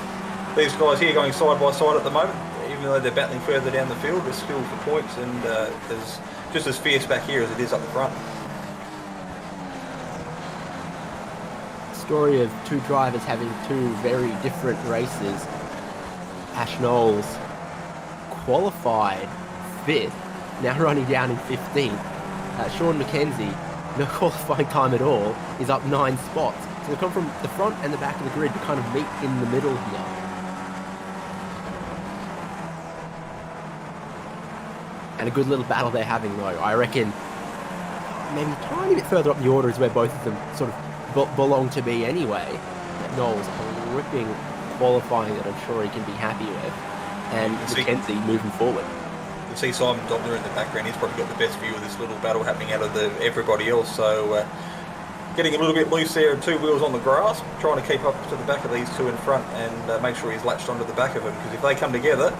these guys here going side by side at the moment, even though they're battling further down the field, there's still for points, and there's just as fierce back here as it is up the front. Story of two drivers having two very different races. Ash Knowles qualified 5th, now running down in 15th. Sean McKenzie, no qualifying time at all, is up 9 spots. So they come from the front and the back of the grid to kind of meet in the middle here. And a good little battle they're having though. I reckon maybe a tiny bit further up the order is where both of them sort of belong to be anyway. Knowles ripping qualifying that I'm sure he can be happy with. And McKenzie moving forward. You can see Simon Dobler in the background. He's probably got the best view of this little battle happening out of everybody else. So getting a little bit loose there and 2 wheels on the grass, trying to keep up to the back of these 2 in front and make sure he's latched onto the back of him. Because if they come together,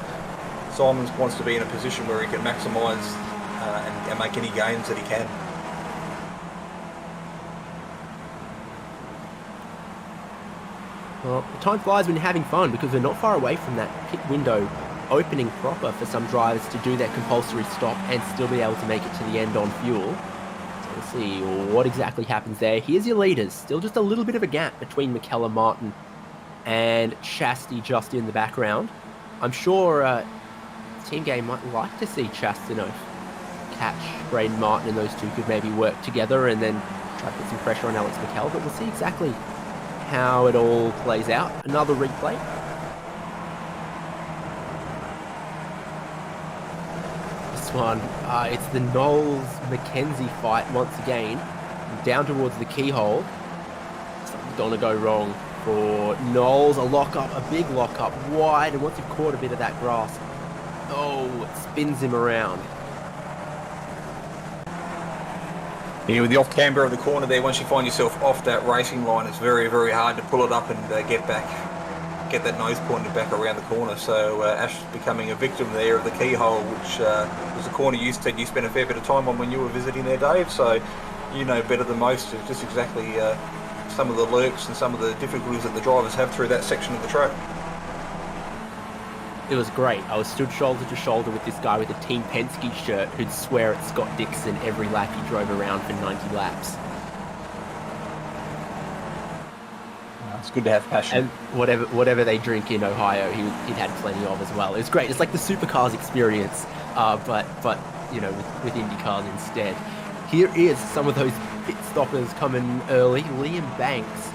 Simon wants to be in a position where he can maximise and make any gains that he can. Well, time flies when you're having fun, because we're not far away from that pit window opening proper for some drivers to do their compulsory stop and still be able to make it to the end on fuel. So we'll see what exactly happens there. Here's your leaders. Still just a little bit of a gap between McKellar, Martin and Chastity just in the background. I'm sure Team Game might like to see Chastity catch Braden Martin, and those two could maybe work together and then try to put some pressure on Alex McKellar, but we'll see exactly how it all plays out. Another replay. One. It's the Knowles-McKenzie fight once again. Down towards the keyhole. Something's gonna go wrong for Knowles. A lock-up, a big lock-up, wide, and once you've caught a bit of that grass, it spins him around. Yeah, with the off-camber of the corner there, once you find yourself off that racing line, it's very, very hard to pull it up and get that nose pointed back around the corner. So Ash becoming a victim there of the keyhole, which was a corner you said you spent a fair bit of time on when you were visiting there, Dave. So you know better than most of just exactly some of the lurks and some of the difficulties that the drivers have through that section of the track. It was great. I was stood shoulder to shoulder with this guy with a Team Penske shirt who'd swear at Scott Dixon every lap he drove around for 90 laps. It's good to have passion. And whatever they drink in Ohio, he'd had plenty of as well. It was great. It's like the supercars experience, but with IndyCars instead. Here is some of those pit stoppers coming early. Liam Banks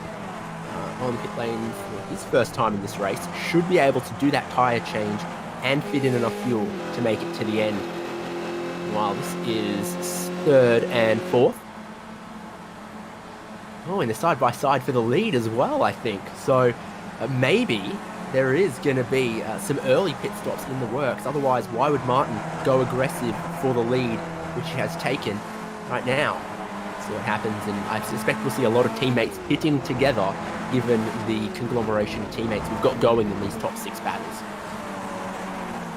on the pit lane for his first time in this race should be able to do that tyre change and fit in enough fuel to make it to the end. While this is 3rd and 4th. Oh, and they're side-by-side for the lead as well, I think. So maybe there is going to be some early pit stops in the works. Otherwise, why would Martin go aggressive for the lead, which he has taken right now? See what happens, and I suspect we'll see a lot of teammates pitting together, given the conglomeration of teammates we've got going in these top 6 battles.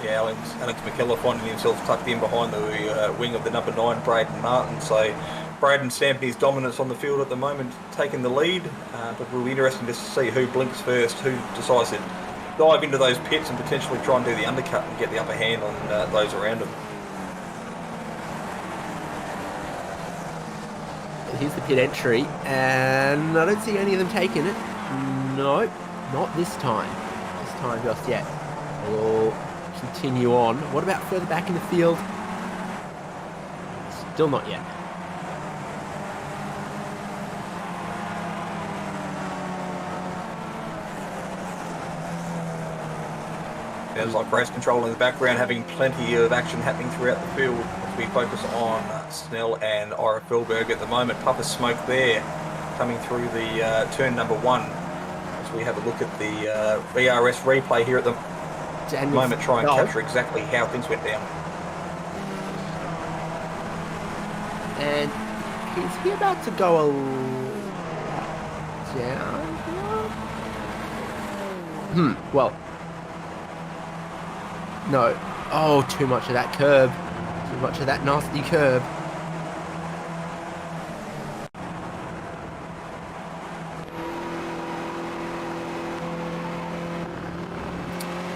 Yeah, Alex McKellar finding himself tucked in behind the wing of the number 9, Braden Martin. So Braden Stampy's dominance on the field at the moment, taking the lead, but we'll be interesting to see who blinks first, who decides to dive into those pits and potentially try and do the undercut and get the upper hand on those around them. Here's the pit entry, and I don't see any of them taking it. No, not this time. This time just yet. We'll continue on. What about further back in the field? Still not yet. There's like race control in the background, having plenty of action happening throughout the field as we focus on Snell and Ira Feldberg at the moment. Puff of smoke there coming through the turn number 1 as we have a look at the VRS replay here at the moment, try and capture exactly how things went down. And is he about to go down? Well. No. Oh, too much of that curb. Too much of that nasty curb.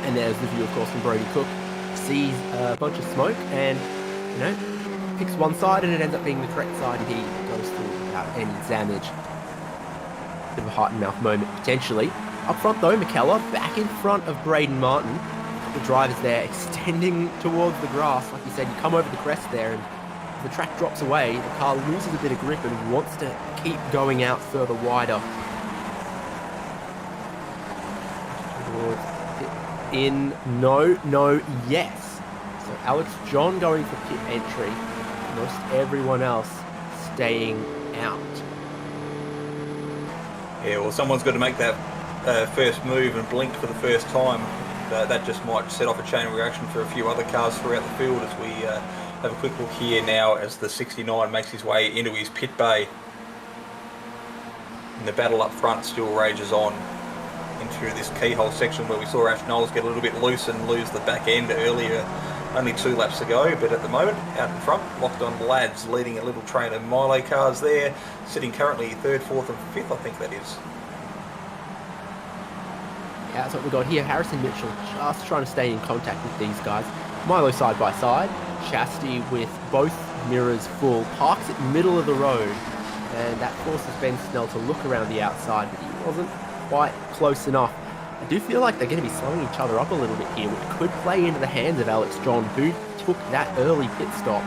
And there's the view, of course, from Brody Cook. Sees a bunch of smoke and, picks one side and it ends up being the correct side and he goes through without any damage. Bit of a heart and mouth moment, potentially. Up front, though, McKellar back in front of Braden Martin. The drivers there extending towards the grass. Like you said, you come over the crest there and the track drops away. The car loses a bit of grip and wants to keep going out further wider. In, no, yes. So Alex John going for pit entry. Most everyone else staying out. Yeah, well, someone's got to make that first move and blink for the first time. That just might set off a chain reaction for a few other cars throughout the field as we have a quick look here now as the 69 makes his way into his pit bay. And the battle up front still rages on into this keyhole section where we saw Ash Knowles get a little bit loose and lose the back end earlier, only 2 laps ago, but at the moment, out in front, locked on lads leading a little train of Milo cars there, sitting currently 3rd, 4th and 5th, I think that is. Yeah, that's what we've got here. Harrison Mitchell just trying to stay in contact with these guys. Milo side by side. Chastity with both mirrors full. Parks it middle of the road. And that forces Ben Snell to look around the outside, but he wasn't quite close enough. I do feel like they're going to be slowing each other up a little bit here, which could play into the hands of Alex John, who took that early pit stop.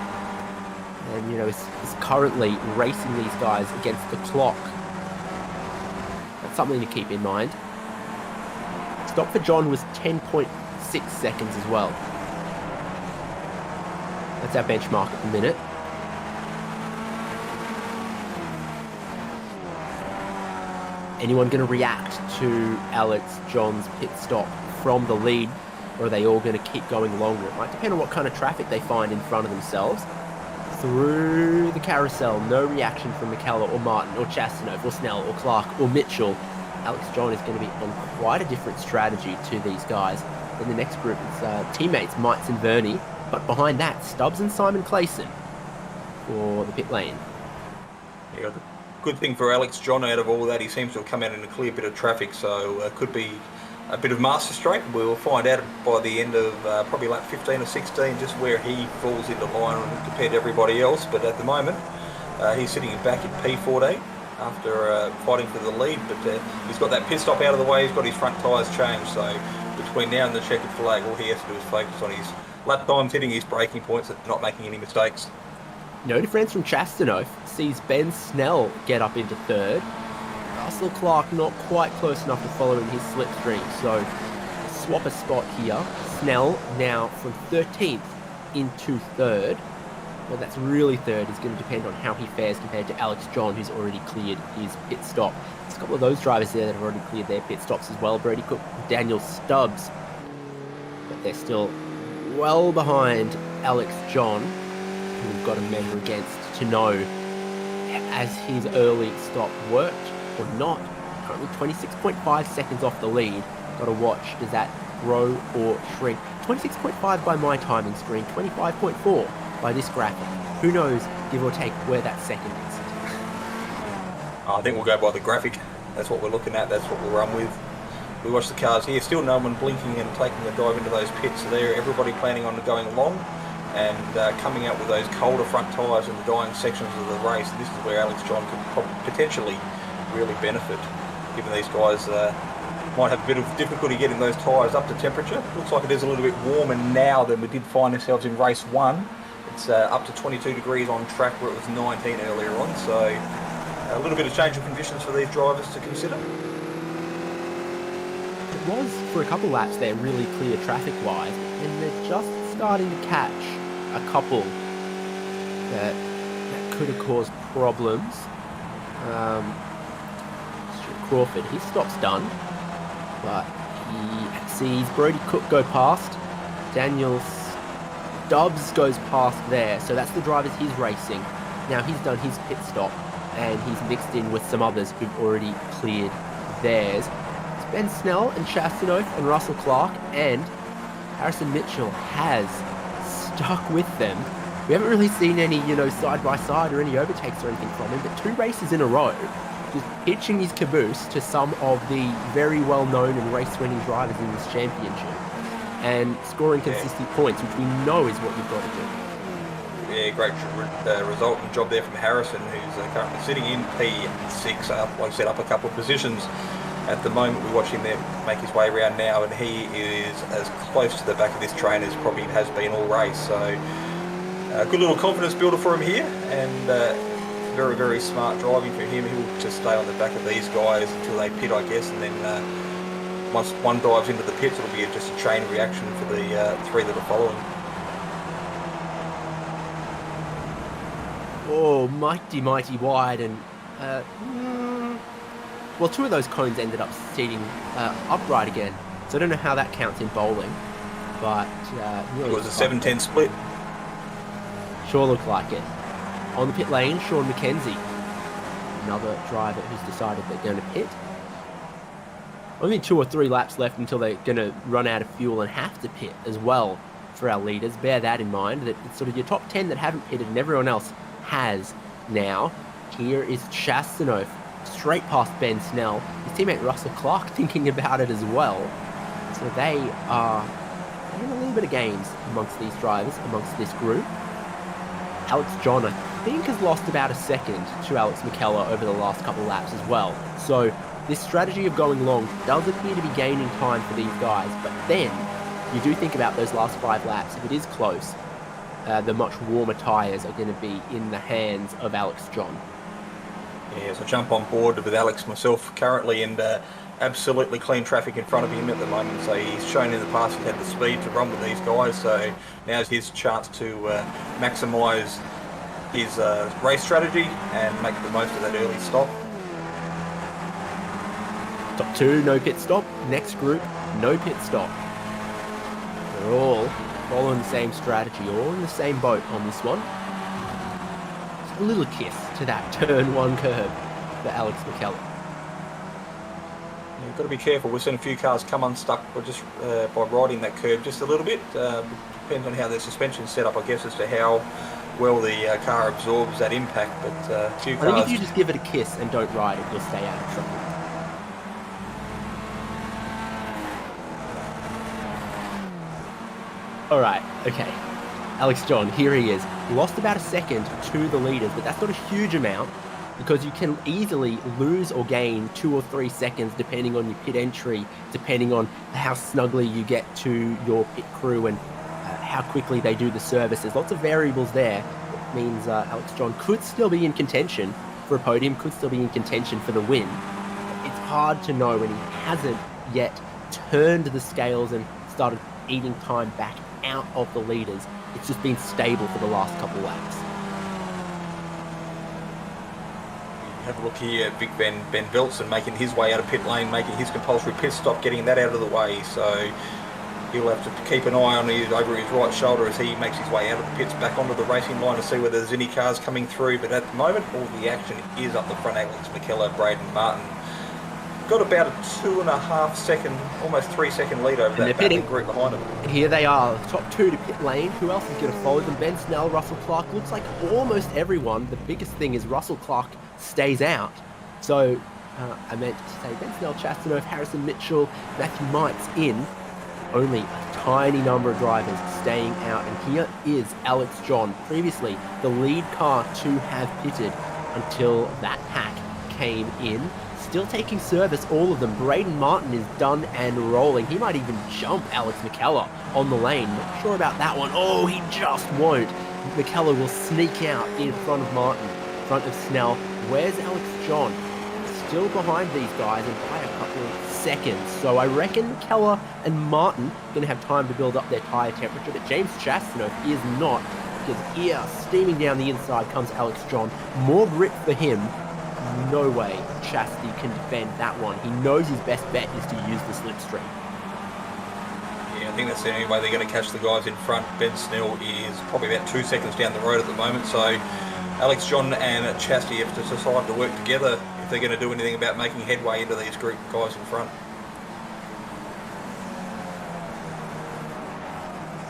And, is currently racing these guys against the clock. That's something to keep in mind. Stop for John was 10.6 seconds as well. That's our benchmark at the minute. Anyone going to react to Alex John's pit stop from the lead, or are they all going to keep going longer? It might depend on what kind of traffic they find in front of themselves. Through the carousel, no reaction from McKellar or Martin or Chastanov or Snell or Clark or Mitchell. Alex John is going to be on quite a different strategy to these guys. In the next group, it's teammates Mites and Verney, but behind that, Stubbs and Simon Clayson for the pit lane. Yeah, the good thing for Alex John out of all that, he seems to have come out in a clear bit of traffic, so could be a bit of master straight. We'll find out by the end of probably lap 15 or 16 just where he falls into line compared to everybody else, but at the moment he's sitting back at P14 after fighting for the lead, but he's got that pit stop out of the way, he's got his front tyres changed, so between now and the checkered flag, all he has to do is focus on his lap times, hitting his braking points and not making any mistakes. No difference from Chastanoff. Sees Ben Snell get up into 3rd. Russell Clark not quite close enough to follow in his slipstream, so swap a spot here. Snell now from 13th into 3rd. Well, that's really 3rd. It's going to depend on how he fares compared to Alex John, who's already cleared his pit stop. There's a couple of those drivers there that have already cleared their pit stops as well. Brody Cook, Daniel Stubbs. But they're still well behind Alex John, who we've got to measure against to know has his early stop worked or not. Currently 26.5 seconds off the lead. Got to watch, does that grow or shrink? 26.5 by my timing screen, 25.4 by this graphic. Who knows, give or take, where that second is? I think we'll go by the graphic. That's what we're looking at. That's what we'll run with. We watch the cars here. Still no one blinking and taking a dive into those pits. So there, everybody planning on going long and coming out with those colder front tyres in the dying sections of the race. And this is where Alex John could potentially really benefit, given these guys might have a bit of difficulty getting those tyres up to temperature. Looks like it is a little bit warmer now than we did find ourselves in race 1. It's up to 22 degrees on track where it was 19 earlier on, so a little bit of change of conditions for these drivers to consider. It was, for a couple laps there, really clear traffic-wise, and they're just starting to catch a couple that could have caused problems. Crawford, his stop's done, but he sees Brody Cook go past. Daniel Stubbs goes past there, so that's the drivers he's racing. Now he's done his pit stop, and he's mixed in with some others who've already cleared theirs. It's Ben Snell and Chastanoff and Russell Clark, and Harrison Mitchell has stuck with them. We haven't really seen any, side by side or any overtakes or anything from him, but 2 races in a row, just pitching his caboose to some of the very well-known and race-winning drivers in this championship, and scoring consistent points, which we know is what you've got to do. Yeah, great result and job there from Harrison, who's currently sitting in P6, like I said, up a couple of positions. At the moment, we watch him there make his way around now, and he is as close to the back of this train as probably has been all race. So, a good little confidence builder for him here, and very, very smart driving for him. He'll just stay on the back of these guys until they pit, I guess, and then once one dives into the pits, it'll be just a chain reaction for the 3 that are following. Oh, mighty wide, and well, 2 of those cones ended up seating upright again, so I don't know how that counts in bowling, but really it was a 7-10 split. Sure looked like it. On the pit lane, Sean McKenzie, another driver who's decided they're going to pit. Only 2 or 3 laps left until they're going to run out of fuel and have to pit as well for our leaders. Bear that in mind, that it's sort of your top 10 that haven't pitted and everyone else has now. Here is Chastanoff, straight past Ben Snell. His teammate Russell Clark thinking about it as well. So they are playing a little bit of games amongst these drivers, amongst this group. Alex John, I think, has lost about a second to Alex McKellar over the last couple of laps as well. So this strategy of going long does appear to be gaining time for these guys, but then you do think about those last 5 laps. If it is close, the much warmer tyres are going to be in the hands of Alex John. Yeah, so jump on board with Alex myself currently, and absolutely clean traffic in front of him at the moment. So he's shown in the past he's had the speed to run with these guys, so now's his chance to maximise his race strategy and make the most of that early stop. Top 2, no pit stop. Next group, no pit stop. They're all following the same strategy, all in the same boat on this one. Just a little kiss to that turn 1 curve for Alex McKellar. You've got to be careful. We've seen a few cars come unstuck by riding that curve just a little bit. Depends on how their suspension's set up, I guess, as to how well the car absorbs that impact. But a few cars... I think if you just give it a kiss and don't ride it, you'll stay out of trouble. Alright, okay. Alex John, here he is. Lost about a second to the leaders, but that's not a huge amount, because you can easily lose or gain 2 or 3 seconds depending on your pit entry, depending on how snugly you get to your pit crew and how quickly they do the service. There's lots of variables there. It means Alex John could still be in contention for a podium, could still be in contention for the win. It's hard to know when he hasn't yet turned the scales and started eating time back out of the leaders. It's just been stable for the last couple of laps. Have a look here at Vic Ben Belson making his way out of pit lane, making his compulsory pit stop, getting that out of the way. So he'll have to keep an eye on over his right shoulder as he makes his way out of the pits back onto the racing line to see whether there's any cars coming through. But at the moment, all the action is up the front. Alex McKellar, Braden Martin got about a 2.5 second, almost 3 second lead over they're that battling pitting. group behind them. And here they are, the top two to pit lane. Who else is going to follow them? Ben Snell, Russell Clark. Looks like almost everyone. The biggest thing is Russell Clark stays out. So I meant to say Ben Snell, Chastanov, Harrison Mitchell, Matthew Mites in. Only a tiny number of drivers staying out. And here is Alex John, previously the lead car to have pitted until that hack came in. Still taking service, all of them. Braden Martin is done and rolling. He might even jump Alex McKellar on the lane. Not sure about that one. Oh, he just won't. McKellar will sneak out in front of Martin, in front of Snell. Where's Alex John? Still behind these guys and by a couple of seconds. So I reckon McKellar and Martin are going to have time to build up their tyre temperature, but James Chastanoff is not, because here, steaming down the inside comes Alex John. More grip for him. No way Chastity can defend that one. He knows his best bet is to use the slipstream. Yeah, I think that's the only way they're going to catch the guys in front. Ben Snell is probably about 2 seconds down the road at the moment, so Alex John and Chastity have to decide to work together if they're going to do anything about making headway into these group guys in front.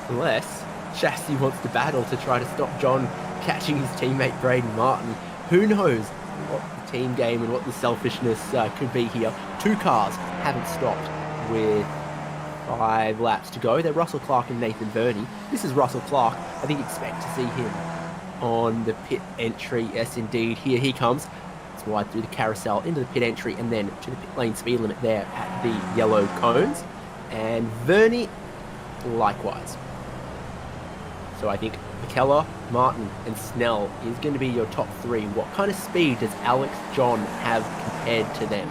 Unless Chastity wants to battle to try to stop John catching his teammate Braden Martin. Who knows what the team game and what the selfishness could be here. Two cars haven't stopped with 5 laps to go. They're Russell Clark and Nathan Verney. This is Russell Clark. I think expect to see him on the pit entry. Yes, indeed. Here he comes. It's wide through the carousel into the pit entry and then to the pit lane speed limit there at the yellow cones. And Verney, likewise. So I think McKellar, Martin and Snell is going to be your top 3. What kind of speed does Alex John have compared to them?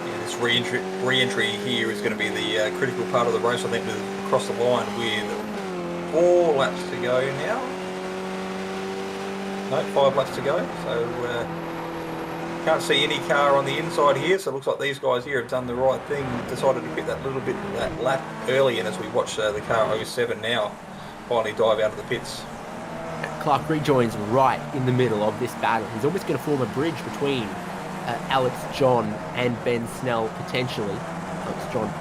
Yeah, this re-entry here is going to be the critical part of the race. I think we're across the line with 4 laps to go now. No, 5 laps to go. So can't see any car on the inside here, so it looks like these guys here have done the right thing, decided to pit that little bit that lap early, and as we watch the car 07 now finally dive out of the pits. Clark rejoins right in the middle of this battle. He's almost going to form a bridge between Alex John and Ben Snell potentially. Alex John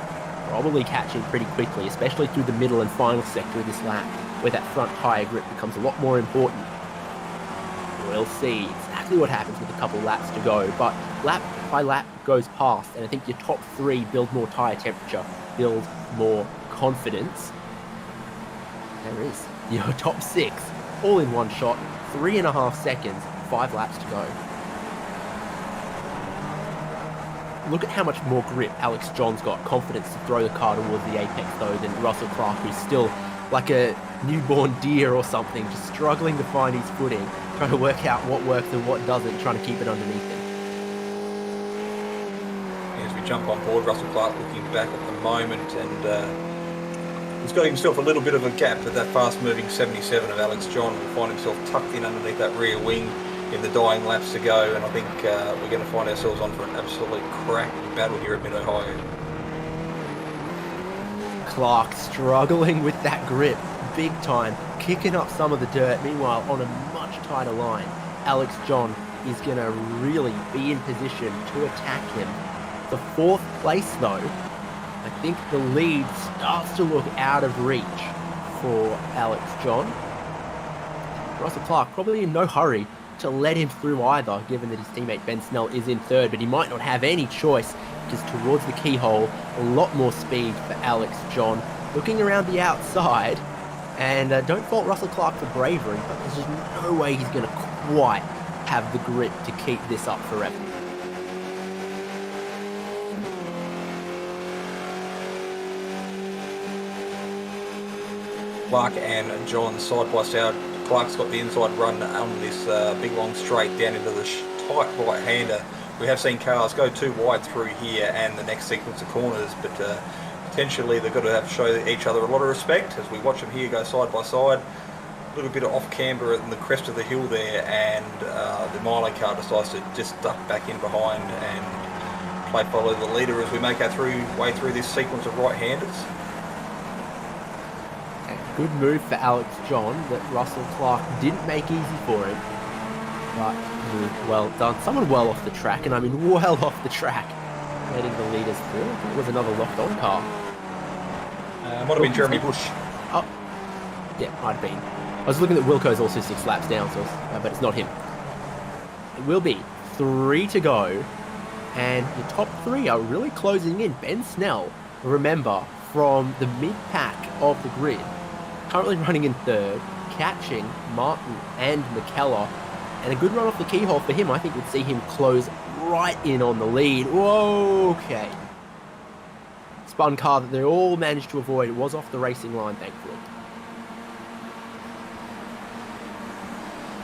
probably catching pretty quickly, especially through the middle and final sector of this lap, where that front tyre grip becomes a lot more important. We'll see exactly what happens with a couple laps to go, but lap by lap goes past, and I think your top 3 build more tyre temperature, build more confidence. There is your top 6, all in one shot, 3.5 seconds, 5 laps to go. Look at how much more grip Alex John's got, confidence to throw the car towards the apex though, than Russell Clark, who's still like a newborn deer or something, just struggling to find his footing, trying to work out what works and what doesn't, trying to keep it underneath him. As we jump on board, Russell Clark looking back at the moment, and he's got himself a little bit of a gap with that fast-moving 77 of Alex John. Will find himself tucked in underneath that rear wing in the dying laps to go, and I think we're going to find ourselves on for an absolute cracking battle here at MidOhio. Clark struggling with that grip, big time, kicking up some of the dirt. Meanwhile, on a much tighter line, Alex John is going to really be in position to attack him. The 4th place though, I think the lead starts to look out of reach for Alex John. Russell Clark probably in no hurry to let him through either, given that his teammate Ben Snell is in 3rd, but he might not have any choice, because towards the keyhole, a lot more speed for Alex John. Looking around the outside, and don't fault Russell Clark for bravery, but there's just no way he's going to quite have the grip to keep this up forever. Clark and John side by side. Clark's got the inside run on this big long straight down into the tight right-hander. We have seen cars go too wide through here and the next sequence of corners, but potentially they've got to show each other a lot of respect as we watch them here go side by side. A little bit of off camber in the crest of the hill there, and the Milo car decides to just duck back in behind and play follow the leader as we make our way through this sequence of right-handers. Good move for Alex John that Russell Clark didn't make easy for him. But well done. Someone well off the track, and I mean well off the track. Letting the leaders through. I think it was another locked-on car. Might have been Jeremy Bush. Oh, yeah, might have been. I was looking at Wilco's also 6 laps down, so but it's not him. It will be 3 to go, and the top 3 are really closing in. Ben Snell, remember, from the mid-pack of the grid, currently running in 3rd, catching Martin and McKellar, and a good run off the keyhole for him. I think would see him close right in on the lead. Whoa, okay. Spun car that they all managed to avoid. It was off the racing line, thankfully.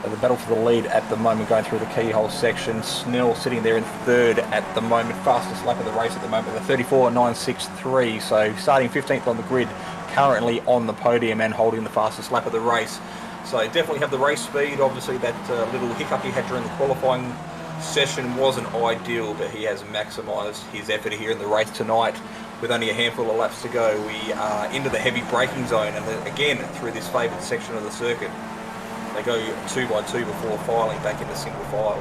The battle for the lead at the moment going through the keyhole section. Snell sitting there in 3rd at the moment. Fastest lap of the race at the moment, the 34.963. So starting 15th on the grid, currently on the podium and holding the fastest lap of the race. So definitely have the race speed. Obviously that little hiccup he had during the qualifying session wasn't ideal, but he has maximised his effort here in the race tonight. With only a handful of laps to go, we are into the heavy braking zone, and then again through this favoured section of the circuit. They go 2 by 2 before filing back into single file.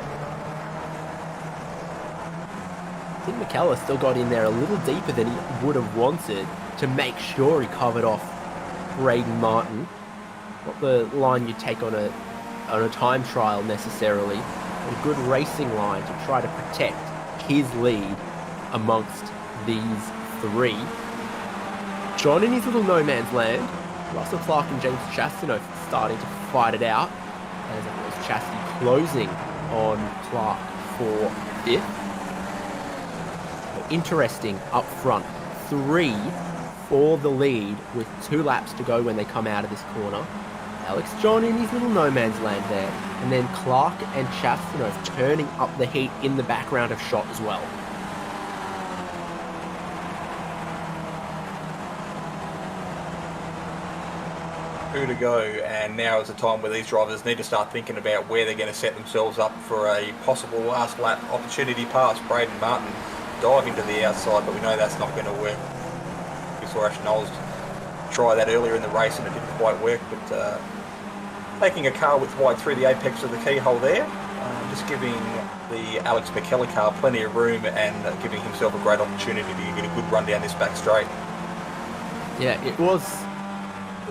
I think McKellar still got in there a little deeper than he would have wanted to make sure he covered off Braden Martin. Not the line you take on a time trial necessarily, but a good racing line to try to protect his lead amongst these 3. John in his little no man's land. Russell Clark and James Chastanoff starting to fight it out, as it was Chastity closing on Clark for 5th. Interesting up front. 3 for the lead with 2 laps to go when they come out of this corner. Alex John in his little no man's land there. And then Clark and Chastanoff turning up the heat in the background of shot as well. To go, and now is the time where these drivers need to start thinking about where they're going to set themselves up for a possible last lap opportunity pass. Braden Martin dive into the outside, but we know that's not going to work. We saw Ash Knowles try that earlier in the race and it didn't quite work, but taking a car width wide through the apex of the keyhole there, just giving the Alex McKellar car plenty of room and giving himself a great opportunity to get a good run down this back straight. Yeah, it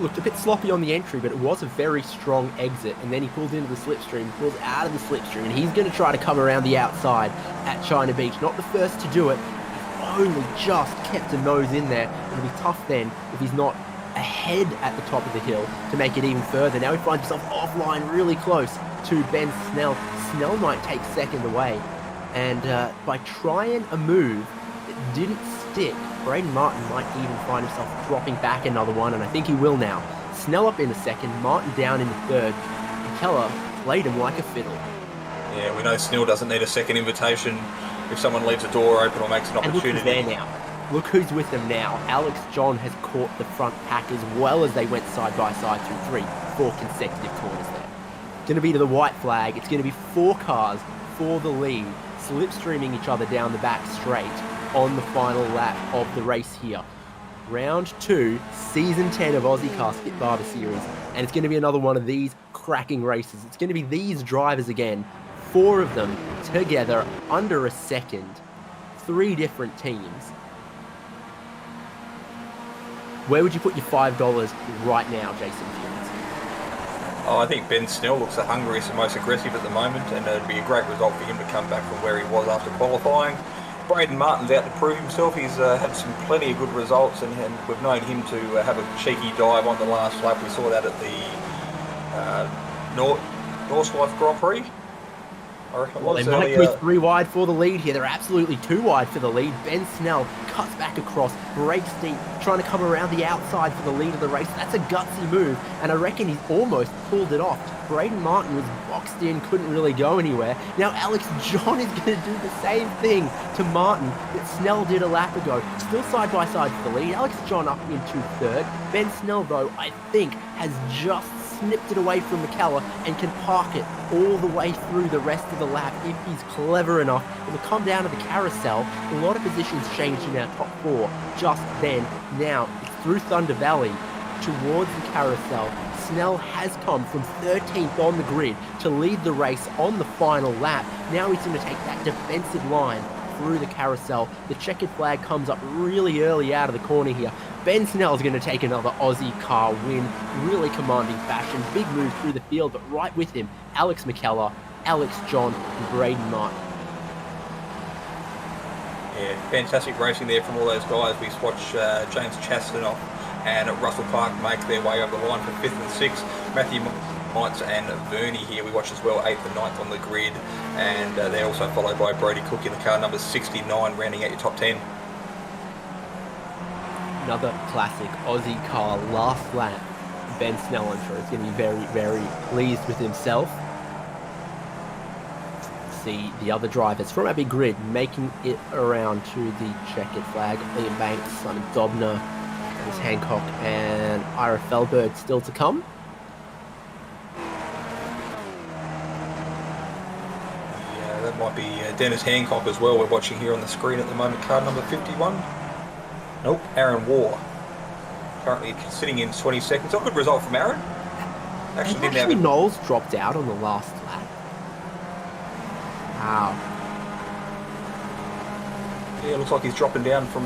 looked a bit sloppy on the entry, but it was a very strong exit, and then he pulls into the slipstream, pulls out of the slipstream, and he's going to try to come around the outside at China Beach. Not the first to do it. He's only just kept a nose in there. It'll be tough then if he's not ahead at the top of the hill to make it even further. Now he finds himself offline really close to Ben Snell. Snell might take 2nd away, and by trying a move that didn't stick, Braden Martin might even find himself dropping back another one, and I think he will now. Snell up in the 2nd, Martin down in the 3rd. McKellar played him like a fiddle. Yeah, we know Snell doesn't need a second invitation if someone leaves a door open or makes an opportunity. And look who's there now. Look who's with them now. Alex John has caught the front pack as well as they went side by side through 4 consecutive corners there. It's going to be to the white flag. It's going to be 4 cars for the lead, slipstreaming each other down the back straight on the final lap of the race here. Round 2, Season 10 of Ozicar Skip Barber Series, and it's going to be another one of these cracking races. It's going to be these drivers again, 4 of them together under a second, 3 different teams. Where would you put your $5 right now, Jason Fields? Oh, I think Ben Snell looks the hungriest and most aggressive at the moment, and it'd be a great result for him to come back from where he was after qualifying. Braden Martin's out to prove himself. He's had some plenty of good results, and we've known him to have a cheeky dive on the last lap. We saw that at the Northlife Grand Prix. I reckon it was. They might be 3 wide for the lead here. They're absolutely 2 wide for the lead. Ben Snell cuts back across, breaks deep, trying to come around the outside for the lead of the race. That's a gutsy move, and I reckon he's almost pulled it off. Braden Martin was boxed in, couldn't really go anywhere. Now Alex John is going to do the same thing to Martin that Snell did a lap ago. Still side by side for the lead. Alex John up into 3rd. Ben Snell, though, I think has just snipped it away from McKellar and can park it all the way through the rest of the lap if he's clever enough. It'll come down to the carousel. A lot of positions changed in our top 4 just then. Now it's through Thunder Valley, towards the carousel. Snell has come from 13th on the grid to lead the race on the final lap. Now he's going to take that defensive line through the carousel. The checkered flag comes up really early out of the corner here. Ben Snell is going to take another Aussie car win, really commanding fashion. Big move through the field, but right with him, Alex McKellar, Alex John, and Braden Martin. Yeah, fantastic racing there from all those guys. We watched James Chastanoff and Russell Clark make their way over the line for 5th and 6th. Matthew Mites and Vernie here we watched as well, 8th and 9th on the grid. And they're also followed by Brody Cook in the car number 69, rounding out your top 10. Another classic Aussie car last lap. Ben Snell, I'm sure, is going to be very, very pleased with himself. See the other drivers from our big grid making it around to the checkered flag. Liam Banks, Simon Dobner, Dennis Hancock, and Ira Felberg still to come. Yeah, that might be Dennis Hancock as well. We're watching here on the screen at the moment, car number 51. Nope, Aaron Waugh. Currently sitting in 22nd. So a good result from Aaron. Actually, Knowles dropped out on the last lap. Wow. Yeah, it looks like he's dropping down from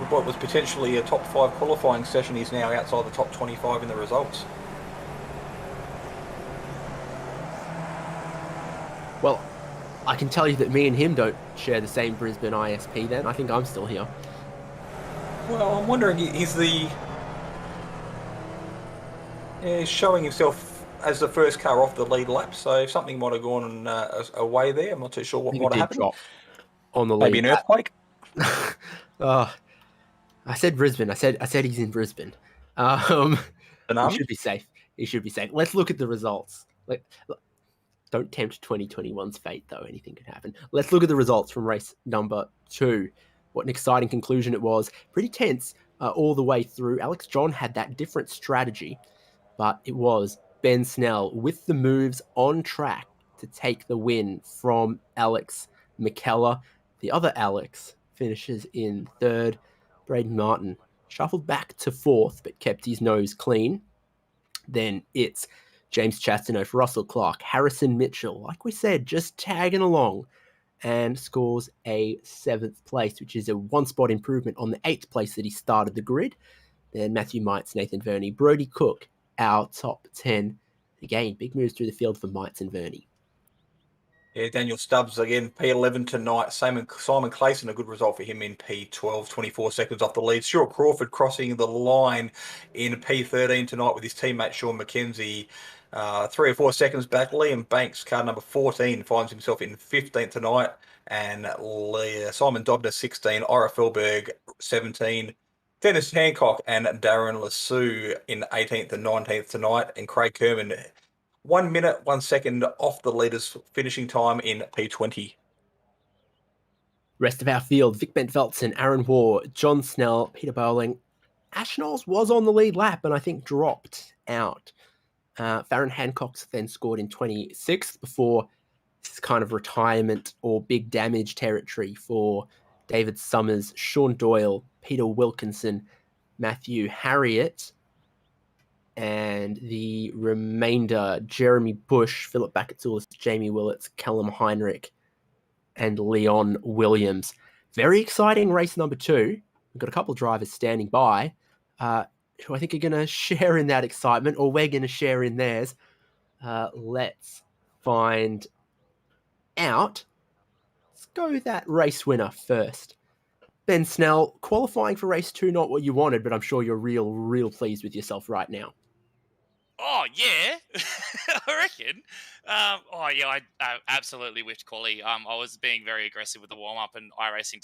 what was potentially a top 5 qualifying session. He's now outside the top 25 in the results. Well, I can tell you that me and him don't share the same Brisbane ISP then. I think I'm still here. Well, I'm wondering, he's showing himself as the first car off the lead lap, so something might have gone away there. I'm not too sure what might have happened. On the lead. Maybe an earthquake? I said Brisbane. I said he's in Brisbane. He should be safe. He should be safe. Let's look at the results. Don't tempt 2021's fate, though. Anything can happen. Let's look at the results from race number 2. What an exciting conclusion it was. Pretty tense all the way through. Alex John had that different strategy, but it was Ben Snell with the moves on track to take the win from Alex McKellar. The other Alex finishes in 3rd. Braden Martin shuffled back to 4th, but kept his nose clean. Then it's James Chastanoff, Russell Clark, Harrison Mitchell, like we said, just tagging along, and scores a 7th place, which is a 1-spot improvement on the 8th place that he started the grid. Then Matthew Mites, Nathan Vernie, Brody Cook, our top 10. Again, big moves through the field for Mites and Vernie. Yeah, Daniel Stubbs again, P11 tonight. Simon Clayson, a good result for him in P12, 24 seconds off the lead. Stuart Crawford crossing the line in P13 tonight with his teammate Sean McKenzie. 3 or 4 seconds back. Liam Banks, car number 14, finds himself in 15th tonight. And Simon Dobner, 16. Ira Felberg, 17. Dennis Hancock and Darren Lassou in 18th and 19th tonight. And Craig Kerman, 1 minute, 1 second off the leader's finishing time in P20. Rest of our field, Vic Bentveltzen, Aaron Waugh, John Snell, Peter Bowling. Ash Knowles was on the lead lap and I think dropped out. Farron Hancock then scored in 26th before this kind of retirement or big damage territory for David Summers, Sean Doyle, Peter Wilkinson, Matthew Harriet, and the remainder, Jeremy Bush, Philip Bakatoulis, Jamie Willits, Callum Heinrich, and Leon Williams. Very exciting race number 2. We've got a couple of drivers standing by who I think are going to share in that excitement, or we're going to share in theirs. Let's find out. Let's go with that race winner first. Ben Snell, qualifying for race 2, not what you wanted, but I'm sure you're real pleased with yourself right now. Oh, yeah. I reckon. I absolutely whiffed quali. I was being very aggressive with the warm-up, and iRacing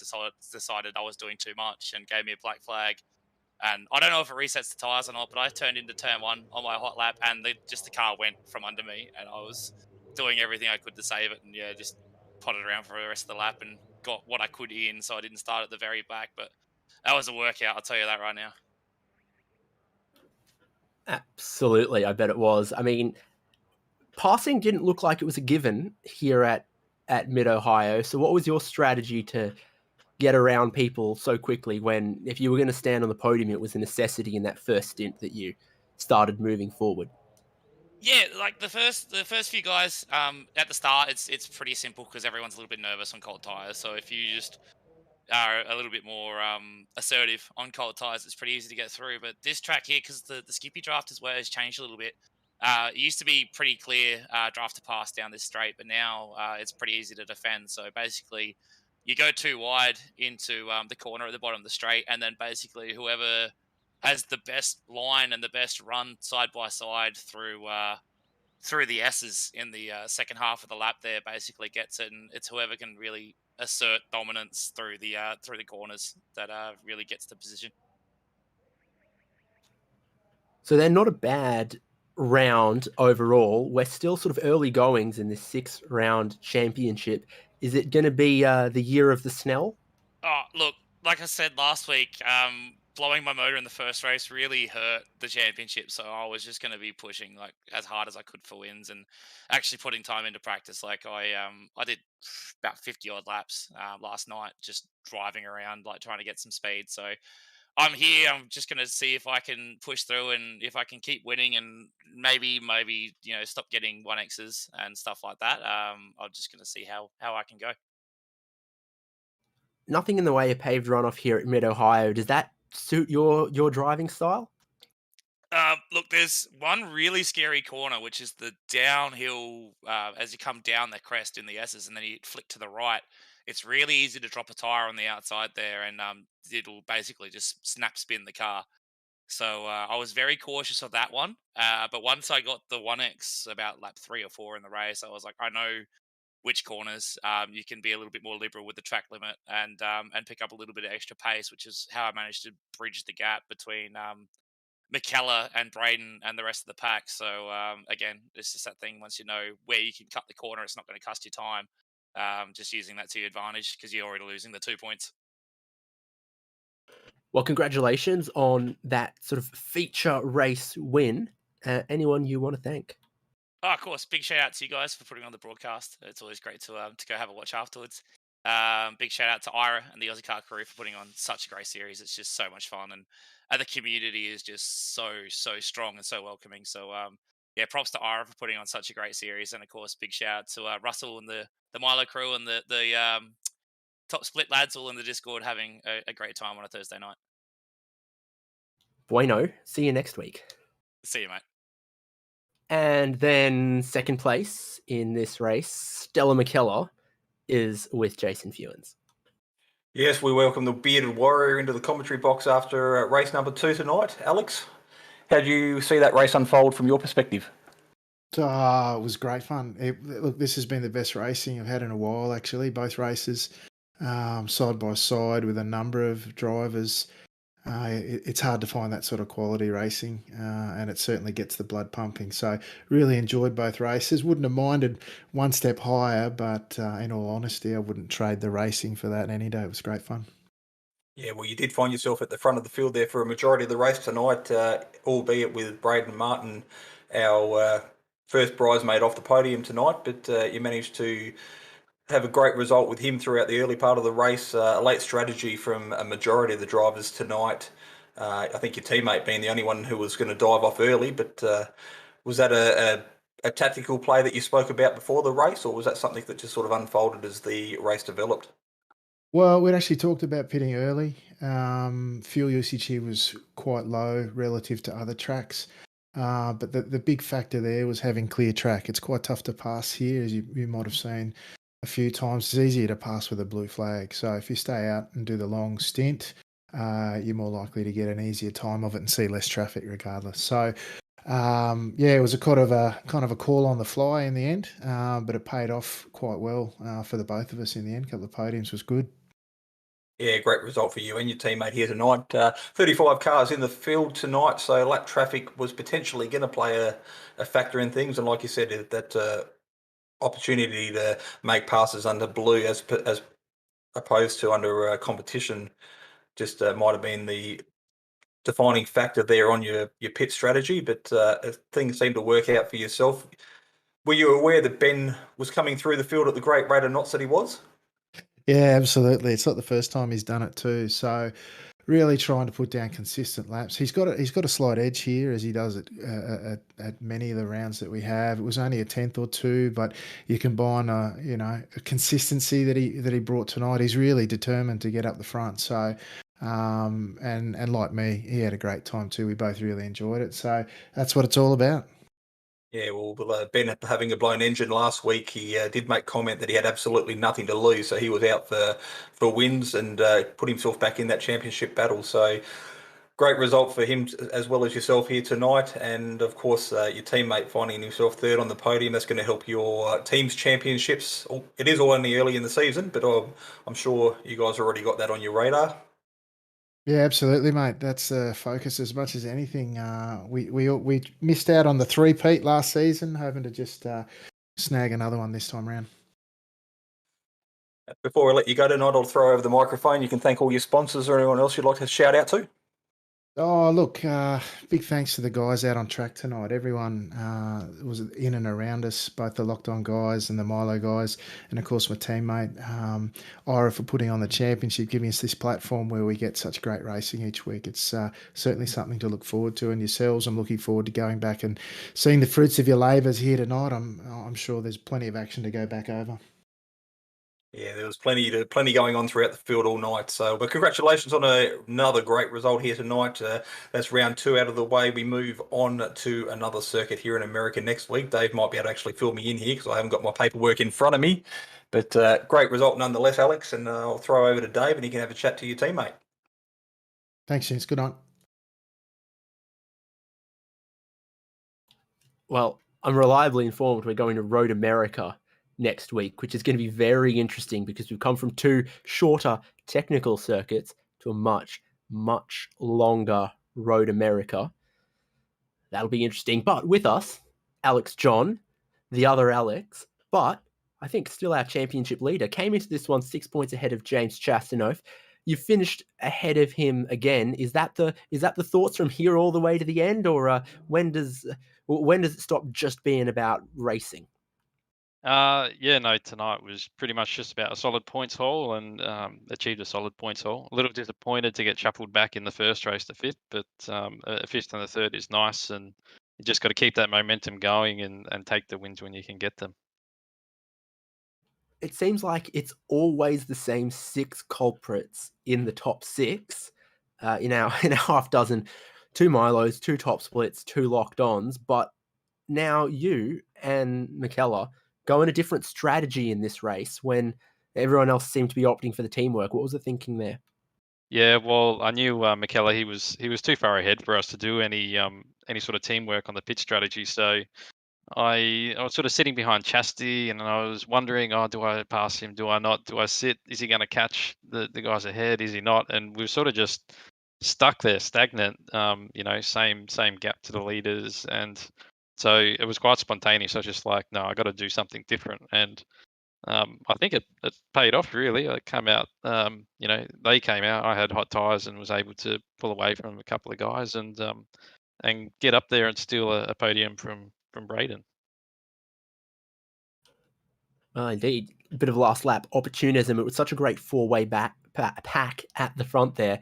decided I was doing too much and gave me a black flag. And I don't know if it resets the tyres or not, but I turned into turn 1 on my hot lap, and the car went from under me, and I was doing everything I could to save it, and just potted around for the rest of the lap and got what I could in, so I didn't start at the very back. But that was a workout, I'll tell you that right now. Absolutely, I bet it was. I mean, passing didn't look like it was a given here at MidOhio. So what was your strategy to get around people so quickly when if you were going to stand on the podium, it was a necessity in that first stint that you started moving forward? Yeah, like the first few guys at the start, it's pretty simple because everyone's a little bit nervous on cold tires. So if you just are a little bit more assertive on cold tires, it's pretty easy to get through. But this track here, because the Skippy draft as well has changed a little bit. It used to be pretty clear draft to pass down this straight, but now it's pretty easy to defend. So basically, you go too wide into the corner at the bottom of the straight, and then basically whoever has the best line and the best run side by side through the S's in the second half of the lap there basically gets it, and it's whoever can really assert dominance through the corners that really gets the position. So they're not a bad round overall. We're still sort of early goings in this 6-round championship. Is it going to be the year of the Snell? Oh, look, like I said last week, blowing my motor in the first race really hurt the championship. So I was just going to be pushing like as hard as I could for wins and actually putting time into practice. Like I did about 50 odd laps last night, just driving around, like trying to get some speed. So I'm here. I'm just going to see if I can push through and if I can keep winning and maybe stop getting 1Xs and stuff like that. I'm just going to see how I can go. Nothing in the way of paved runoff here at MidOhio. Does that suit your driving style? Look, there's one really scary corner, which is the downhill as you come down the crest in the S's, and then you flick to the right. It's really easy to drop a tire on the outside there, and it'll basically just snap spin the car. So I was very cautious of that one. But once I got the 1X about lap 3 or 4 in the race, I was like, I know which corners you can be a little bit more liberal with the track limit and pick up a little bit of extra pace, which is how I managed to bridge the gap between McKellar and Braden and the rest of the pack. So again, it's just that thing. Once you know where you can cut the corner, it's not going to cost you time. Just using that to your advantage because you're already losing the 2 points. Well, congratulations on that sort of feature race win. Anyone you want to thank? Oh, of course. Big shout out to you guys for putting on the broadcast. It's always great to go have a watch afterwards. Big shout out to Ira and the Ozicar crew for putting on such a great series. It's just so much fun, and the community is just so strong and so welcoming. So yeah, props to Ira for putting on such a great series, and of course, big shout out to Russell and the Milo crew and the top split lads all in the Discord having a great time on a Thursday night. Bueno. See you next week. See you, mate. And then second place in this race, Stella McKellar, is with Jason Fewens. Yes, we welcome the bearded warrior into the commentary box after race number 2 tonight. Alex, how do you see that race unfold from your perspective? It was great fun. Look, this has been the best racing I've had in a while, actually. Both races side by side with a number of drivers. It's hard to find that sort of quality racing, and it certainly gets the blood pumping. So really enjoyed both races. Wouldn't have minded one step higher, but in all honesty, I wouldn't trade the racing for that any day. It was great fun. Yeah, well, you did find yourself at the front of the field there for a majority of the race tonight, albeit with Braden Martin, our first bridesmaid off the podium tonight, but you managed to have a great result with him throughout the early part of the race. A late strategy from a majority of the drivers tonight. I think your teammate being the only one who was going to dive off early, but was that a tactical play that you spoke about before the race, or was that something that just sort of unfolded as the race developed? Well, we'd actually talked about pitting early. Fuel usage here was quite low relative to other tracks. But the big factor there was having clear track. It's quite tough to pass here, as you might have seen a few times. It's easier to pass with a blue flag. So if you stay out and do the long stint, you're more likely to get an easier time of it and see less traffic regardless. So it was a kind of a call on the fly in the end, but it paid off quite well for the both of us in the end. A couple of podiums was good. Yeah, great result for you and your teammate here tonight. 35 cars in the field tonight, so lap traffic was potentially going to play a factor in things. And like you said, that opportunity to make passes under blue as opposed to under competition just might have been the defining factor there on your pit strategy. But things seemed to work out for yourself. Were you aware that Ben was coming through the field at the great rate of knots that he was? Yeah, absolutely. It's not the first time he's done it too. So really trying to put down consistent laps. He's got a slight edge here as he does at many of the rounds that we have. It was only a tenth or two, but you combine a consistency that he brought tonight. He's really determined to get up the front. So and like me, he had a great time too. We both really enjoyed it. So that's what it's all about. Yeah, well, Ben having a blown engine last week, he did make comment that he had absolutely nothing to lose, so he was out for wins and put himself back in that championship battle. So great result for him as well as yourself here tonight, and of course your teammate finding himself third on the podium. That's going to help your team's championships. It is all only early in the season, but I'm sure you guys already got that on your radar. Yeah, absolutely, mate. That's focus as much as anything. We missed out on the three-peat last season, hoping to just snag another one this time round. Before I let you go tonight, I'll throw over the microphone. You can thank all your sponsors or anyone else you'd like to shout out to. Oh, look, big thanks to the guys out on track tonight. Everyone was in and around us, both the Locked On guys and the Milo guys, and of course my teammate, Ira, for putting on the championship, giving us this platform where we get such great racing each week. It's certainly something to look forward to. And yourselves, I'm looking forward to going back and seeing the fruits of your labours here tonight. I'm sure there's plenty of action to go back over. Yeah, there was plenty going on throughout the field all night. So, but congratulations on another great result here tonight. That's round 2 out of the way. We move on to another circuit here in America next week. Dave might be able to actually fill me in here because I haven't got my paperwork in front of me. But great result nonetheless, Alex. And I'll throw over to Dave and he can have a chat to your teammate. Thanks, gents. Good night. Well, I'm reliably informed we're going to Road America next week, which is going to be very interesting because we've come from 2 shorter technical circuits to a much, much longer Road America. That'll be interesting. But with us, Alex John, the other Alex, but I think still our championship leader, came into this one 6 points ahead of James Chastanoff. You finished ahead of him again. Is that the thoughts from here all the way to the end, or when does it stop just being about racing? Yeah, no, tonight was pretty much just about a solid points haul and achieved a solid points haul. A little disappointed to get shuffled back in the first race to fifth, but a fifth and a third is nice, and you just got to keep that momentum going and take the wins when you can get them. It seems like it's always the same 6 culprits in the top 6 in our half dozen, 2 Milos, 2 top splits, 2 locked ons, but now you and McKellar go in a different strategy in this race when everyone else seemed to be opting for the teamwork. What was the thinking there? Yeah, well, I knew McKellar. He was too far ahead for us to do any sort of teamwork on the pit strategy. So I was sort of sitting behind Chastity, and I was wondering, oh, do I pass him? Do I not? Do I sit? Is he going to catch the guys ahead? Is he not? And we were sort of just stuck there, stagnant. Same gap to the leaders, and so it was quite spontaneous. I was just like, no, I got to do something different, and I think it paid off really. I came out, they came out. I had hot tires and was able to pull away from a couple of guys and get up there and steal a podium from Braden. Indeed, a bit of last lap opportunism. It was such a great 4-way pack at the front there.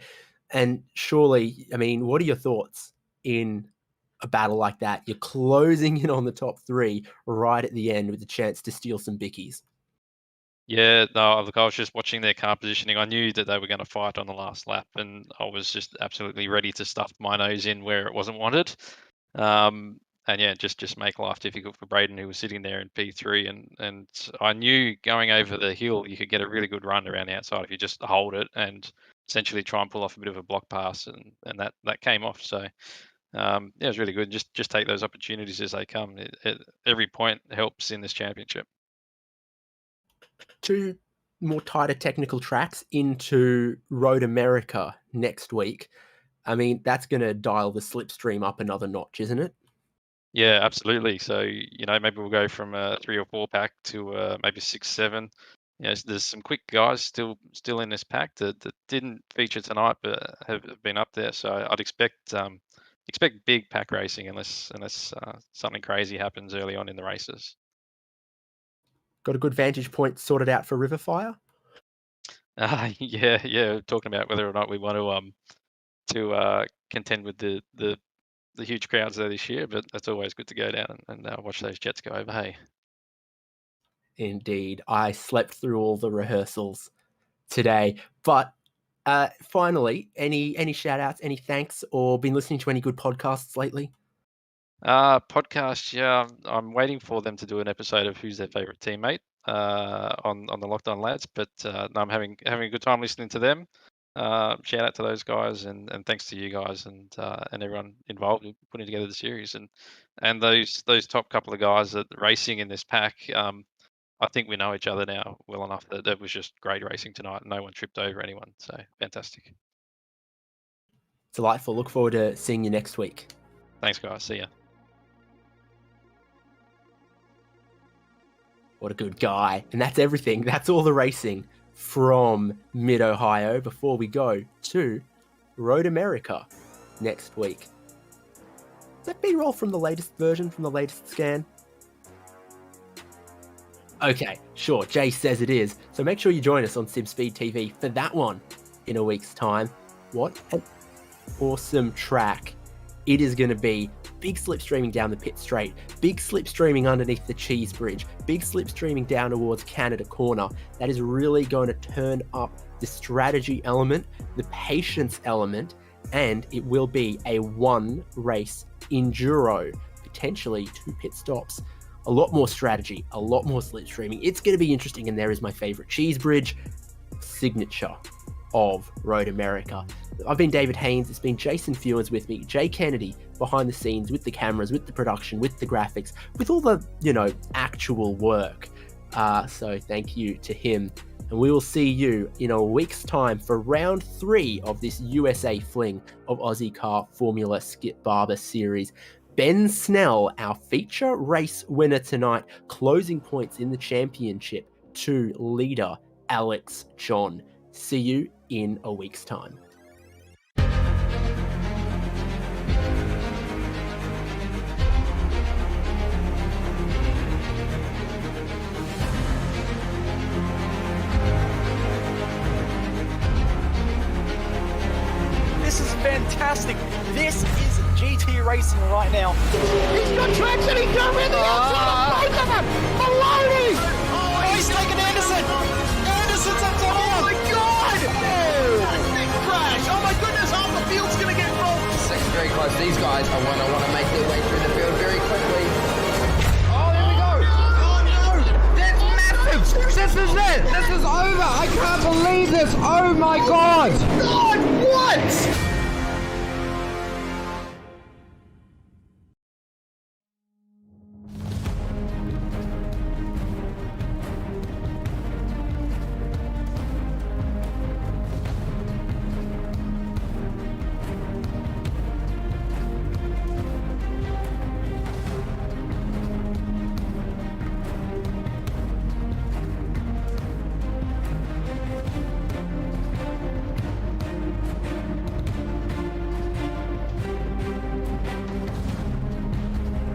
And surely, I mean, what are your thoughts in a battle like that? You're closing in on the top 3 right at the end with a chance to steal some bickies. Yeah, no, look, I was just watching their car positioning. I knew that they were going to fight on the last lap, and I was just absolutely ready to stuff my nose in where it wasn't wanted. And yeah, just make life difficult for Braden, who was sitting there in P3. And I knew going over the hill, you could get a really good run around the outside if you just hold it and essentially try and pull off a bit of a block pass, and that came off. So yeah, it was really good. Just take those opportunities as they come. Every point helps in this championship. 2 more tighter technical tracks into Road America next week. I mean, that's going to dial the slipstream up another notch, isn't it? Yeah, absolutely. So, maybe we'll go from a 3 or 4 pack to maybe 6, 7. There's some quick guys still in this pack that didn't feature tonight, but have been up there. So I'd expect big pack racing unless something crazy happens early on in the races. Got a good vantage point sorted out for Riverfire? Yeah, talking about whether or not we want to contend with the huge crowds there this year, but that's always good to go down and watch those jets go over. Hey, Indeed, I slept through all the rehearsals today. But finally, any shout outs, any thanks, or been listening to any good podcasts lately? podcast. Yeah, I'm waiting for them to do an episode of Who's Their Favorite Teammate on the Locked On Lads, but no, I'm having a good time listening to them. Shout out to those guys, and thanks to you guys and everyone involved in putting together the series, and those top couple of guys that racing in this pack. I think we know each other now well enough that it was just great racing tonight. No one tripped over anyone, so fantastic. Delightful. Look forward to seeing you next week. Thanks, guys. See ya. What a good guy. And that's everything. That's all the racing from MidOhio before we go to Road America next week. Is that B-roll from the latest version, from the latest scan? Okay, sure, Jay says it is. So make sure you join us on Simspeed TV for that one in a week's time. What an awesome track. It is going to be big slipstreaming down the pit straight, big slipstreaming underneath the cheese bridge, big slipstreaming down towards Canada Corner. That is really going to turn up the strategy element, the patience element, and it will be a one race enduro, potentially 2 pit stops. A lot more strategy, a lot more slipstreaming. It's going to be interesting, and there is my favorite cheese bridge, signature of Road America. I've been David Haynes. It's been Jason Fewens with me, Jay Kennedy behind the scenes with the cameras, with the production, with the graphics, with all the, actual work. So thank you to him. And we will see you in a week's time for round 3 of this USA fling of Ozicar Formula Skip Barber Series. Ben Snell, our feature race winner tonight, closing points in the championship to leader Alex John. See you in a week's time. This is fantastic. This is GT racing right now. He's got traction. He's going in the outside of both of them. Maloney. Oh, he's taking Anderson. Anderson's up top. Oh my God. Oh, big crash. Oh my goodness. Half the field's going to get rolled. Second very close. These guys I want to make their way through the field very quickly. Oh, there we go. Oh no. That's massive. This is it. This is over. I can't believe this. Oh my God. God, what?